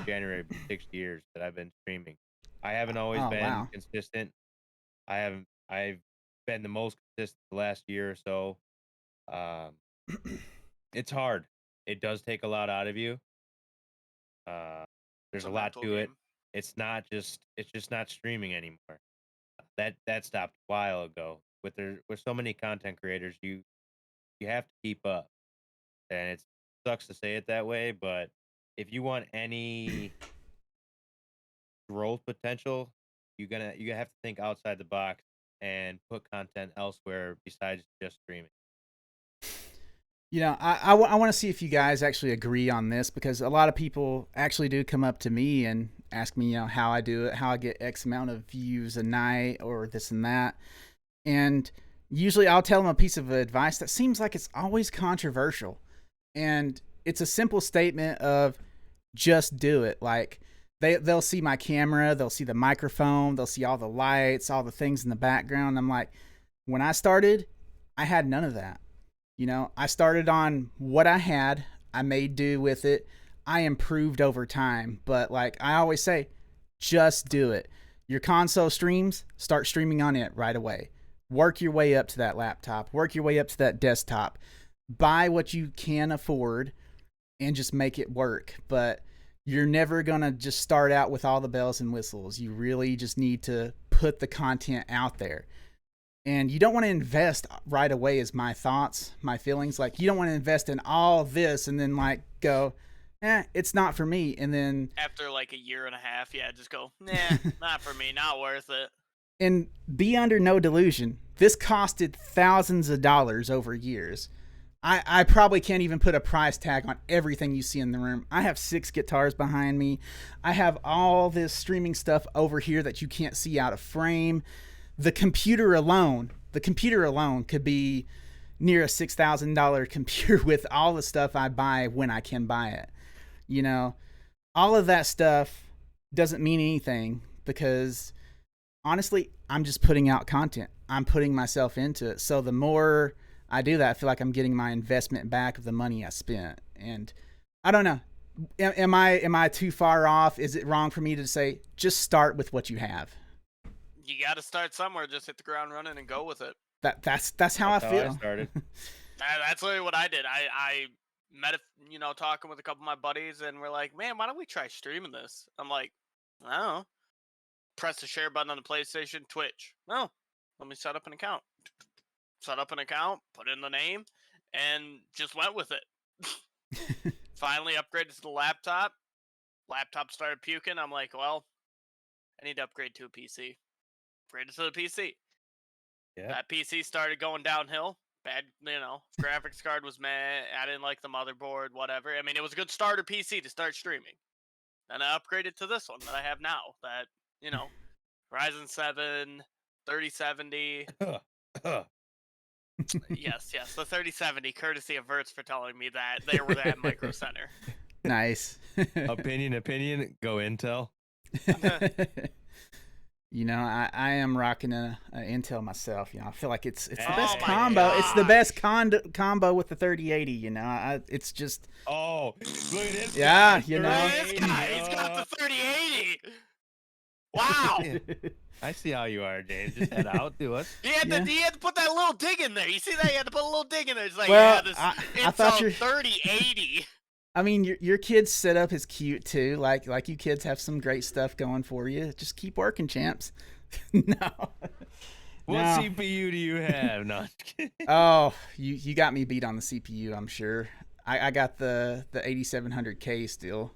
January be 6 years that I've been streaming. I haven't always been consistent. I've been the most consistent the last year or so. It's hard. It does take a lot out of you. There's a lot to it. It's just not streaming anymore. That stopped a while ago. With so many content creators, you have to keep up. And it sucks to say it that way, but if you want any growth potential, you have to think outside the box and put content elsewhere besides just streaming. You know, I want to see if you guys actually agree on this, because a lot of people actually do come up to me and ask me, you know, how I do it, how I get X amount of views a night or this and that. And usually I'll tell them a piece of advice that seems like it's always controversial. And it's a simple statement of just do it. Like they'll see my camera, they'll see the microphone, they'll see all the lights, all the things in the background. I'm like, when I started, I had none of that. You know, I started on what I had. I made do with it. I improved over time. But like I always say, just do it. Your console streams, start streaming on it right away. Work your way up to that laptop. Work your way up to that desktop. Buy what you can afford and just make it work. But you're never going to just start out with all the bells and whistles. You really just need to put the content out there. And you don't want to invest right away, is my thoughts, my feelings. Like, you don't want to invest in all this and then like go, it's not for me. And then after like a year and a half, just go, nah, not for me, not worth it. And be under no delusion. This costed thousands of dollars over years. I probably can't even put a price tag on everything you see in the room. I have 6 guitars behind me. I have all this streaming stuff over here that you can't see out of frame. The computer alone could be near a $6,000 computer with all the stuff I buy when I can buy it. You know, all of that stuff doesn't mean anything because honestly, I'm just putting out content. I'm putting myself into it. So the more I do that, I feel like I'm getting my investment back of the money I spent. And I don't know. Am I too far off? Is it wrong for me to say just start with what you have? You got to start somewhere. Just hit the ground running and go with it. That's how I feel. I started. That's literally what I did. I met, talking with a couple of my buddies, and we're like, man, why don't we try streaming this? I'm like, I don't know. Press the share button on the PlayStation, Twitch. No, let me set up an account. Set up an account, put in the name, and just went with it. Finally upgraded to the laptop. Laptop started puking. I'm like, well, I need to upgrade to a PC. Upgraded to the PC. Yeah. That PC started going downhill. Bad, graphics card was meh. I didn't like the motherboard, whatever. I mean, it was a good starter PC to start streaming. And I upgraded to this one that I have now. That, Ryzen 7, 3070. Yes, the 3070, courtesy of Verts for telling me that they were at Micro Center. Nice. Opinion, go Intel. I am rocking a Intel myself. I feel like it's the best my combo. gosh. It's the best combo with the 3080. It's just. Oh, look at this. Yeah, This guy, he's got the 3080. Wow. I see how you are, James. Just head out to us. He had to put that little dig in there. You see that? He had to put a little dig in there. It's like, Well, this I thought 3080. I mean, your kid's setup is cute too. Like you kids have some great stuff going for you. Just keep working, champs. No. What No. CPU do you have? No. Oh, you got me beat on the CPU, I'm sure. I got the 8700K still.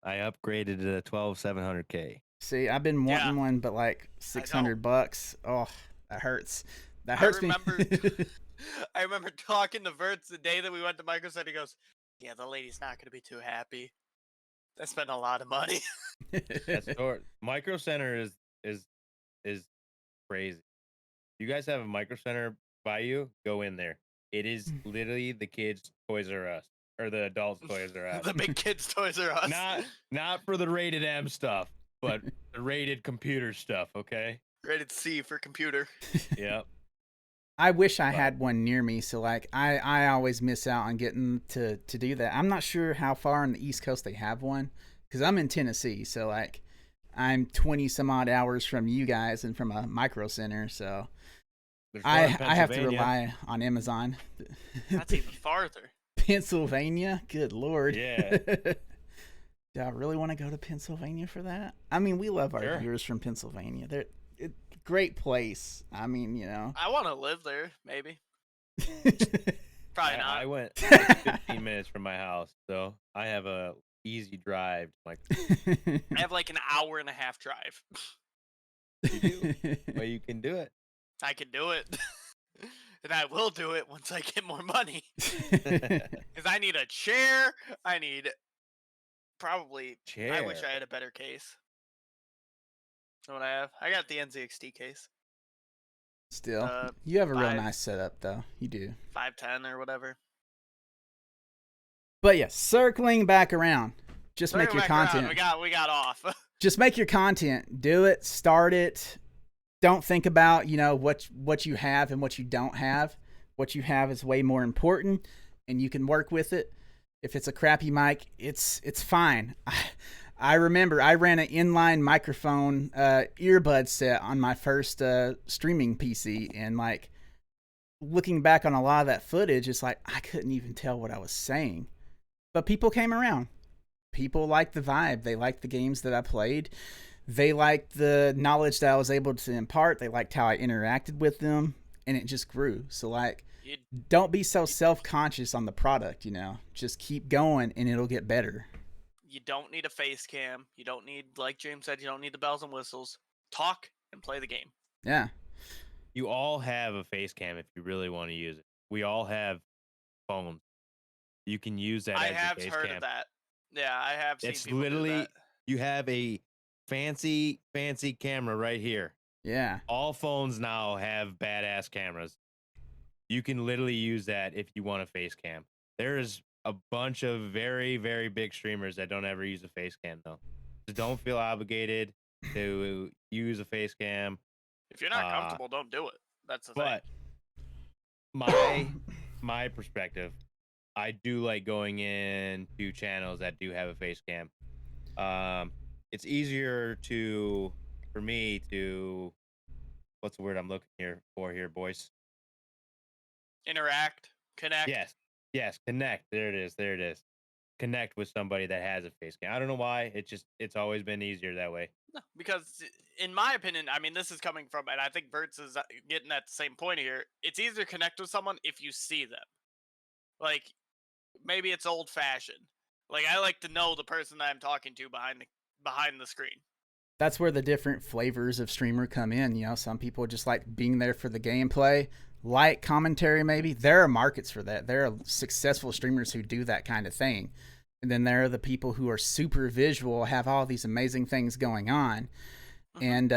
I upgraded to the 12700K. See, I've been Yeah. wanting one, but like $600. Oh, that hurts. That hurts me. I remember talking to Vertz the day that we went to Micro Center. He goes, "Yeah, the lady's not gonna be too happy. I spent a lot of money." That store, Micro Center is crazy. You guys have a Micro Center by you? Go in there. It is literally the kids' Toys R Us or the adults' Toys R Us. The big kids' Toys R Us. Not for the rated M stuff, but the rated computer stuff. Okay. Rated C for computer. Yep. I wish I had one near me, so like I always miss out on getting to do that. I'm not sure how far on the East Coast they have one, because I'm in Tennessee, so like I'm 20 some odd hours from you guys and from a Micro Center, so I have to rely on Amazon. That's even farther. Pennsylvania? Good Lord. Yeah. Do I really want to go to Pennsylvania for that? I mean, we love our viewers from Pennsylvania. They're great place. I mean, you know. I want to live there, maybe. Probably not. I went 15 minutes from my house, so I have a easy drive. I have like an hour and a half drive. You do? Well, you can do it. I can do it. And I will do it once I get more money. Because I need a chair. I need probably... Chair. I wish I had a better case. That's what I have. I got the NZXT case. Still, you have a real nice setup, though. You do. 510 or whatever. But yeah, circling back around. Just make your content. We got off. Just make your content. Do it. Start it. Don't think about, you know, what you have and what you don't have. What you have is way more important, and you can work with it. If it's a crappy mic, it's fine. I remember I ran an inline microphone earbud set on my first streaming PC, and like looking back on a lot of that footage, it's like I couldn't even tell what I was saying. But people came around. People liked the vibe. They liked the games that I played. They liked the knowledge that I was able to impart. They liked how I interacted with them, and it just grew. So like, don't be so self-conscious on the product, you know. Just keep going, and it'll get better. You don't need a face cam. You don't need, like James said, you don't need the bells and whistles. Talk and play the game. Yeah. You all have a face cam if you really want to use it. We all have phones. You can use that as I a face have heard cam. of that. Yeah, I have seen people literally, do that. You have a fancy camera right here. Yeah. All phones now have badass cameras. You can literally use that if you want a face cam. There's a bunch of very, very big streamers that don't ever use a face cam, though. So don't feel obligated to use a face cam. If you're not comfortable, don't do it. That's the thing. But my perspective, I do like going into channels that do have a face cam. It's easier for me to, what's the word I'm looking for here, boys? Interact, connect. Yes, connect. There it is. Connect with somebody that has a face cam. I don't know why. It's always been easier that way. No, because in my opinion, I mean, this is coming from, and I think Vertz is getting at the same point here. It's easier to connect with someone if you see them. Like, maybe it's old fashioned. Like, I like to know the person that I'm talking to behind the screen. That's where the different flavors of streamer come in. You know, some people just like being there for the gameplay, light commentary maybe. There are markets for that. There are successful streamers who do that kind of thing. And then there are the people who are super visual, have all these amazing things going on. And,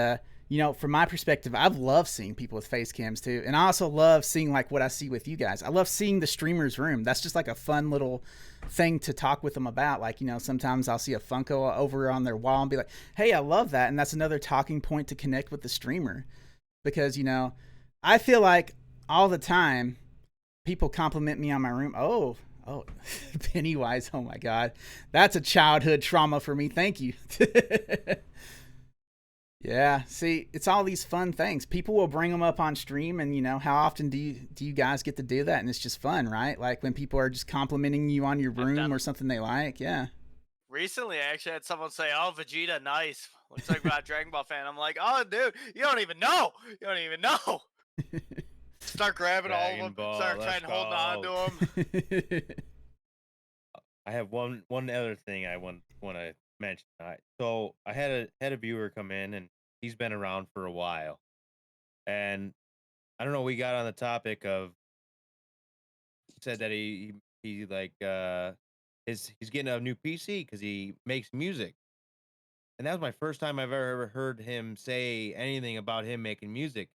you know, from my perspective, I've loved seeing people with face cams too. And I also love seeing like what I see with you guys. I love seeing the streamer's room. That's just like a fun little thing to talk with them about. Like, you know, sometimes I'll see a Funko over on their wall and be like, hey, I love that. And that's another talking point to connect with the streamer. Because, you know, I feel like all the time people compliment me on my room. Oh, Pennywise. Oh my God. That's a childhood trauma for me. Thank you. Yeah, see, it's all these fun things. People will bring them up on stream, and you know, how often do you guys get to do that? And it's just fun, right? Like when people are just complimenting you on your room or something they like. Yeah. Recently, I actually had someone say, "Oh, Vegeta, nice. Looks like we're a Dragon Ball fan." I'm like, "Oh, dude, you don't even know. You don't even know." Start grabbing all of them. Start trying to hold on to them. I have one other thing I want to mention. So I had a viewer come in, and he's been around for a while, and I don't know. We got on the topic of said that he like he's getting a new PC because he makes music, and that was my first time I've ever heard him say anything about him making music.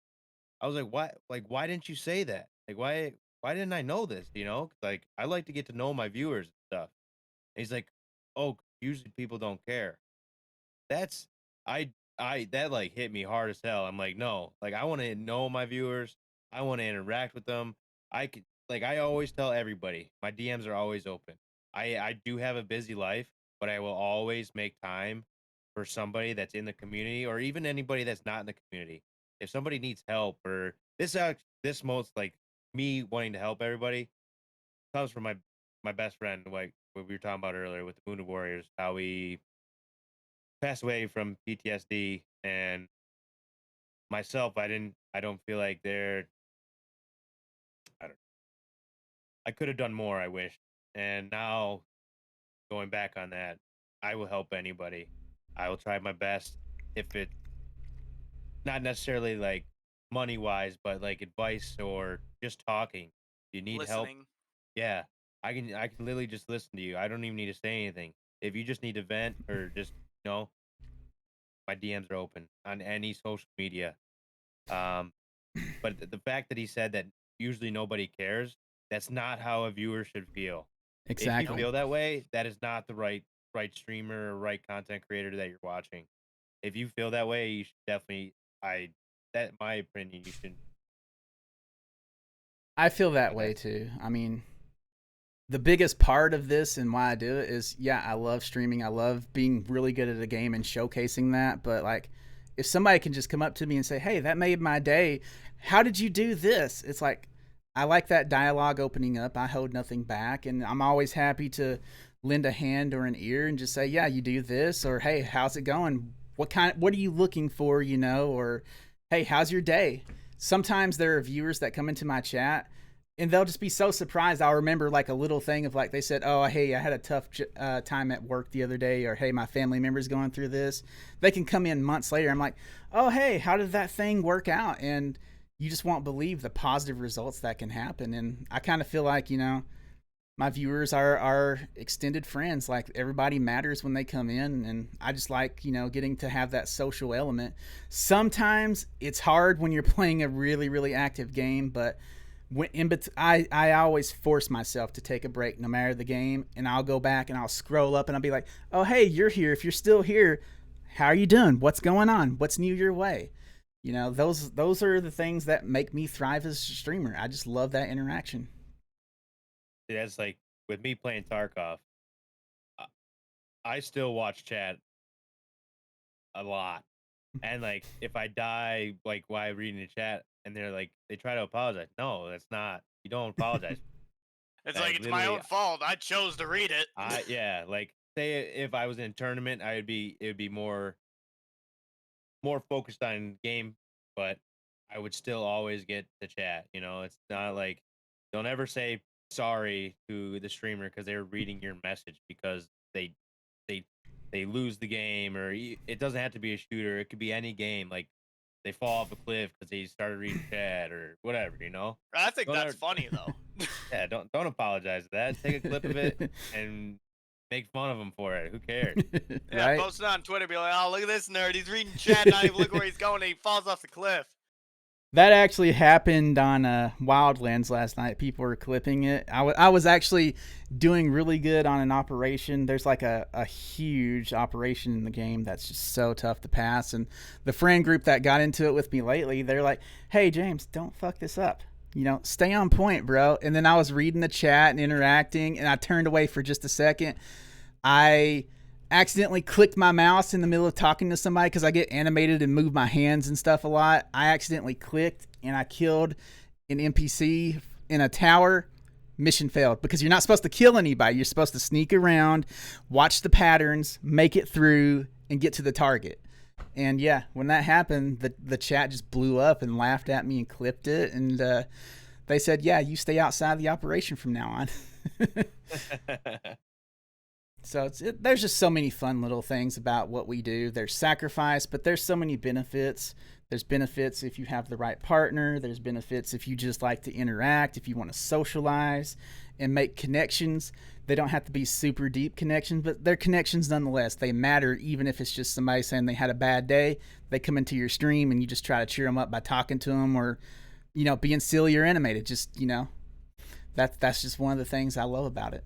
I was like, why? Like, why didn't you say that? Like, why didn't I know this? You know, 'cause, like I like to get to know my viewers and stuff. And he's like, oh, usually people don't care. That's I that like hit me hard as hell. I'm like, no, like I want to know my viewers. I want to interact with them. I could like I always tell everybody, my DMs are always open. I do have a busy life, but I will always make time for somebody that's in the community or even anybody that's not in the community. If somebody needs help or this most like me wanting to help everybody comes from my best friend, like what we were talking about earlier with the Wounded Warriors, how we passed away from PTSD, and myself, I don't feel like I don't I could have done more, I wish. And now going back on that, I will help anybody. I will try my best if it's not necessarily like money wise, but like advice or just talking. If you need help, Listening. yeah. I can literally just listen to you. I don't even need to say anything. If you just need to vent or just you know, my DMs are open on any social media. Um, but the fact that he said that usually nobody cares, that's not how a viewer should feel. If you Exactly. feel that way, that is not the right streamer or right content creator that you're watching. If you feel that way, you should definitely I that my opinion, you should I feel that but way that's too. I mean, the biggest part of this and why I do it is, yeah, I love streaming. I love being really good at a game and showcasing that. But like, if somebody can just come up to me and say, "Hey, that made my day. How did you do this?" It's like, I like that dialogue opening up. I hold nothing back, and I'm always happy to lend a hand or an ear and just say, "Yeah, you do this," or "Hey, how's it going? What are you looking for?" You know, or "Hey, how's your day?" Sometimes there are viewers that come into my chat and they'll just be so surprised. I'll remember like a little thing of like they said, "Oh, hey, I had a tough time at work the other day," or "Hey, my family member's going through this." They can come in months later. I'm like, "Oh, hey, how did that thing work out?" And you just won't believe the positive results that can happen. And I kind of feel like, my viewers are extended friends. Like everybody matters when they come in, and I just like, getting to have that social element. Sometimes it's hard when you're playing a really really active game, but I always force myself to take a break no matter the game, and I'll go back and I'll scroll up and I'll be like, "Oh, hey, you're here. If you're still here, how are you doing? What's going on? What's new your way?" Those are the things that make me thrive as a streamer. I just love that interaction. that's like with me playing Tarkov, I I still watch chat a lot. And like if I die like while reading the chat and they're like they try to apologize. No, that's not you don't apologize. It's like Like it's my literally own fault. I chose to read it. I yeah, like say if I was in a tournament, it would be more focused on game, but I would still always get the chat. You know, it's not like don't ever say sorry to the streamer because they're reading your message because they they lose the game or it doesn't have to be a shooter. It could be any game. Like they fall off a cliff because they started reading chat or whatever. You know, I think don't that's ever, funny though. yeah, don't apologize for that. Take a clip of it and make fun of them for it. Who cares? Yeah, Right? post it on Twitter. Be like, "Oh, look at this nerd. He's reading chat. Not even look where he's going. And he falls off the cliff." That actually happened on Wildlands last night. People were clipping it. I was actually doing really good on an operation. There's like a huge operation in the game that's just so tough to pass. And the friend group that got into it with me lately, they're like, "Hey, James, don't fuck this up. Stay on point, bro." And then I was reading the chat and interacting, and I turned away for just a second. I accidentally clicked my mouse in the middle of talking to somebody because I get animated and move my hands and stuff a lot. I accidentally clicked and I killed an NPC in a tower. Mission failed because you're not supposed to kill anybody. You're supposed to sneak around, watch the patterns, make it through, and get to the target. And yeah, when that happened, the chat just blew up and laughed at me and clipped it. And they said, "Yeah, you stay outside the operation from now on." So there's just so many fun little things about what we do. There's sacrifice, but there's so many benefits. There's benefits if you have the right partner. There's benefits if you just like to interact, if you want to socialize and make connections. They don't have to be super deep connections, but they're connections nonetheless. They matter, even if it's just somebody saying they had a bad day. They come into your stream and you just try to cheer them up by talking to them, or, being silly or animated. Just, that's just one of the things I love about it.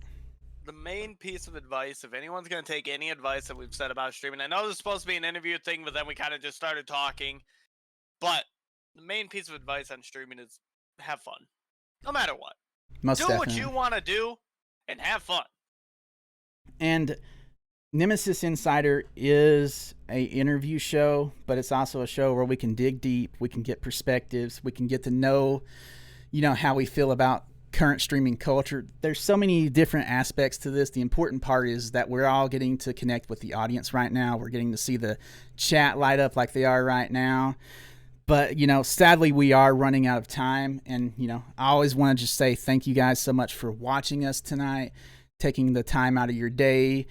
The main piece of advice, if anyone's going to take any advice that we've said about streaming, I know this is supposed to be an interview thing, but then we kind of just started talking. But the main piece of advice on streaming is have fun. No matter what. Most do definitely what you want to do and have fun. And Nemesis Insider is a interview show, but it's also a show where we can dig deep, we can get perspectives, we can get to know, how we feel about current streaming culture. There's so many different aspects to this. The important part is that we're all getting to connect with the audience right now. We're getting to see the chat light up like they are right now. But, sadly, we are running out of time. And, I always want to just say thank you guys so much for watching us tonight, taking the time out of your day.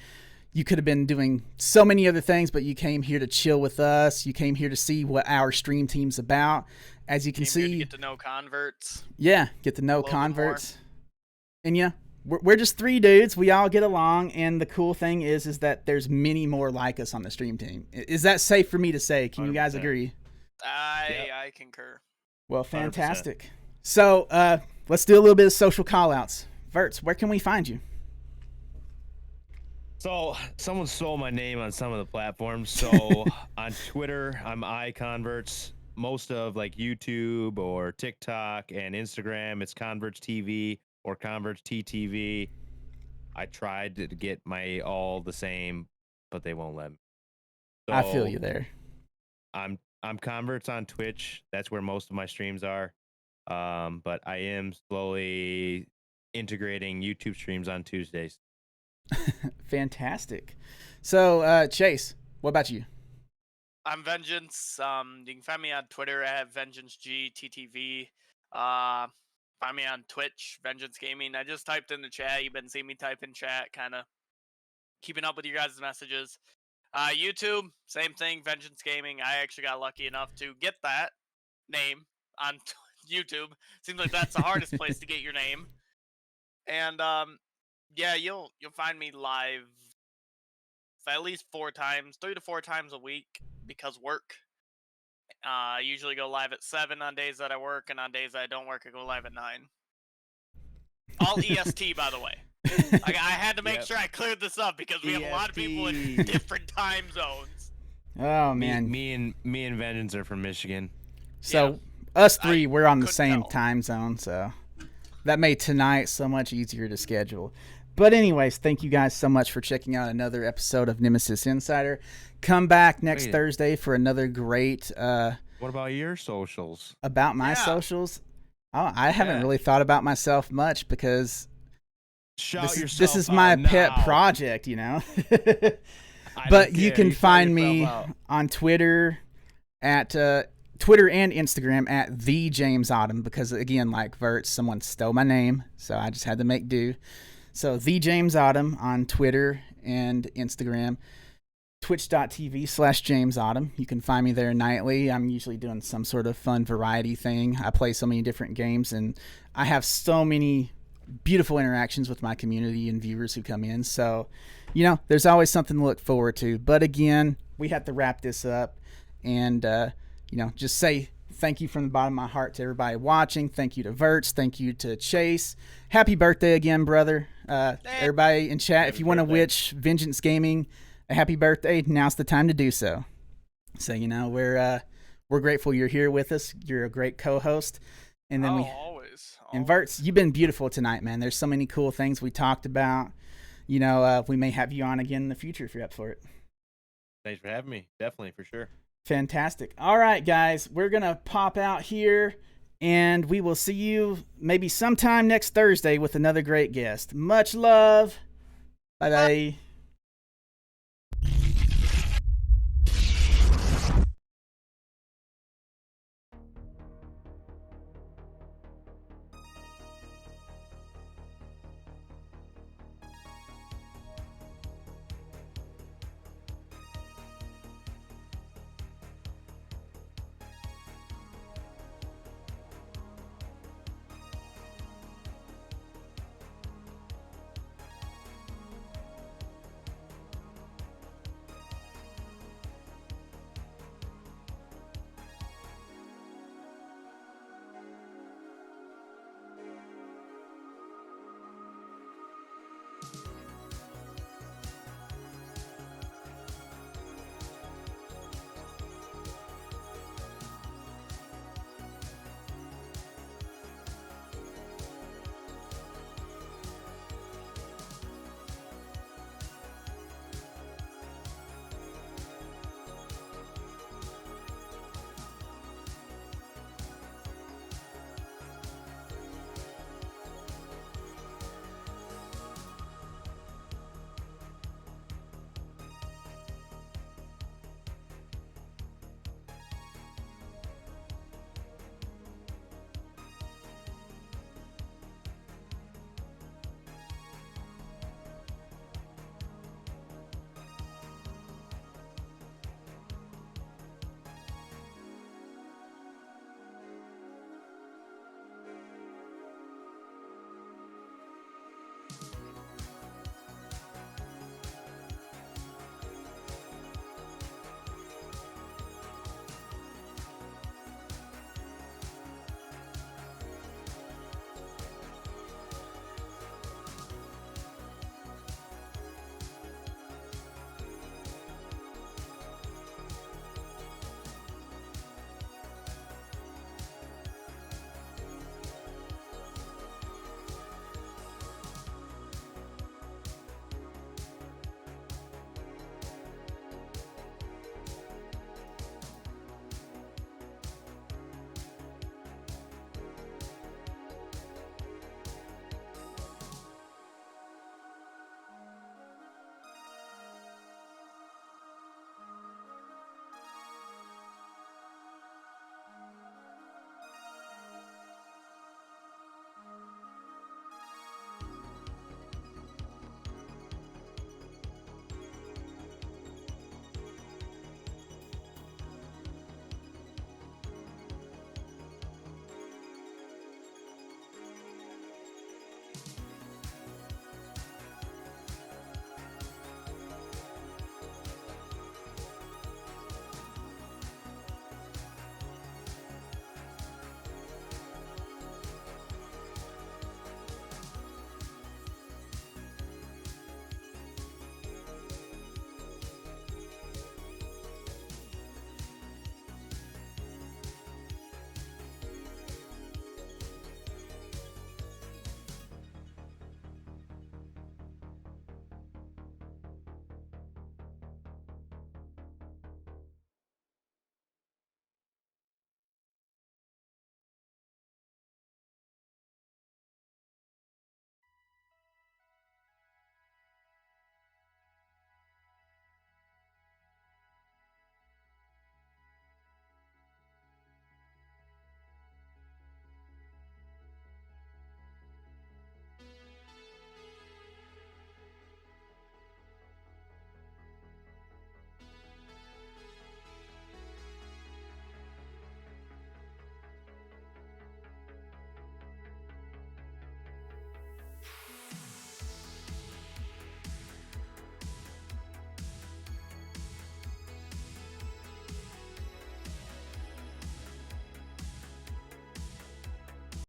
You could have been doing so many other things, but you came here to chill with us. You came here to see what our stream team's about. As you can see, here to get to know Convertz. Yeah, get to know Convertz. And we're just three dudes. We all get along, and the cool thing is that there's many more like us on the stream team. Is that safe for me to say? Can 100%. You guys agree? I concur. Well, fantastic. 100%. So let's do a little bit of social call-outs. Verts, where can we find you? So someone stole my name on some of the platforms. So on Twitter, I'm iConverts. Most of like YouTube or TikTok and Instagram, it's Convertz TV or Convertz TTV. I tried to get my all the same, but they won't let me. So I feel you there. I'm Convertz on Twitch. That's where most of my streams are. But I am slowly integrating YouTube streams on Tuesdays. Fantastic. So Chase, what about you? I'm Vengeance. You can find me on Twitter at VengeanceGTTV. Find me on Twitch, VengeanceGaming. I just typed in the chat. You've been seeing me type in chat, kind of keeping up with your guys' messages. YouTube, same thing, Vengeance Gaming. I actually got lucky enough to get that name on YouTube. Seems like that's the hardest place to get your name. And yeah, you'll find me live at least 3 to 4 times a week. Because work. I usually go live at 7 on days that I work, and on days that I don't work, I go live at 9. All EST, by the way. I had to make sure I cleared this up because we have a lot of people in different time zones. Oh man, me and Vengeance are from Michigan. So us three, we're on the same time zone, so that made tonight so much easier to schedule. But anyways, thank you guys so much for checking out another episode of Nemesis Insider. Come back next Thursday for another great... what about your socials? About my socials? Oh, I haven't really thought about myself much because this is my pet project, But you can find me on Twitter at... Twitter and Instagram at @JamesAutumn because, again, like Verts, someone stole my name, so I just had to make do. So, JamesAutumn on Twitter and Instagram. Twitch.tv/JamesAutumn. You can find me there nightly. I'm usually doing some sort of fun variety thing. I play so many different games, and I have so many beautiful interactions with my community and viewers who come in. So, there's always something to look forward to. But again, we have to wrap this up and, just say thank you from the bottom of my heart to everybody watching. Thank you to Verts. Thank you to Chase. Happy birthday again, brother. Everybody in chat, if you want to wish Vengeance Gaming a happy birthday, now's the time to do so. So, we're grateful you're here with us. You're a great co-host. And then always. And Verts, you've been beautiful tonight, man. There's so many cool things we talked about. We may have you on again in the future if you're up for it. Thanks for having me. Definitely, for sure. Fantastic. All right, guys, we're going to pop out here, and we will see you maybe sometime next Thursday with another great guest. Much love. Bye-bye.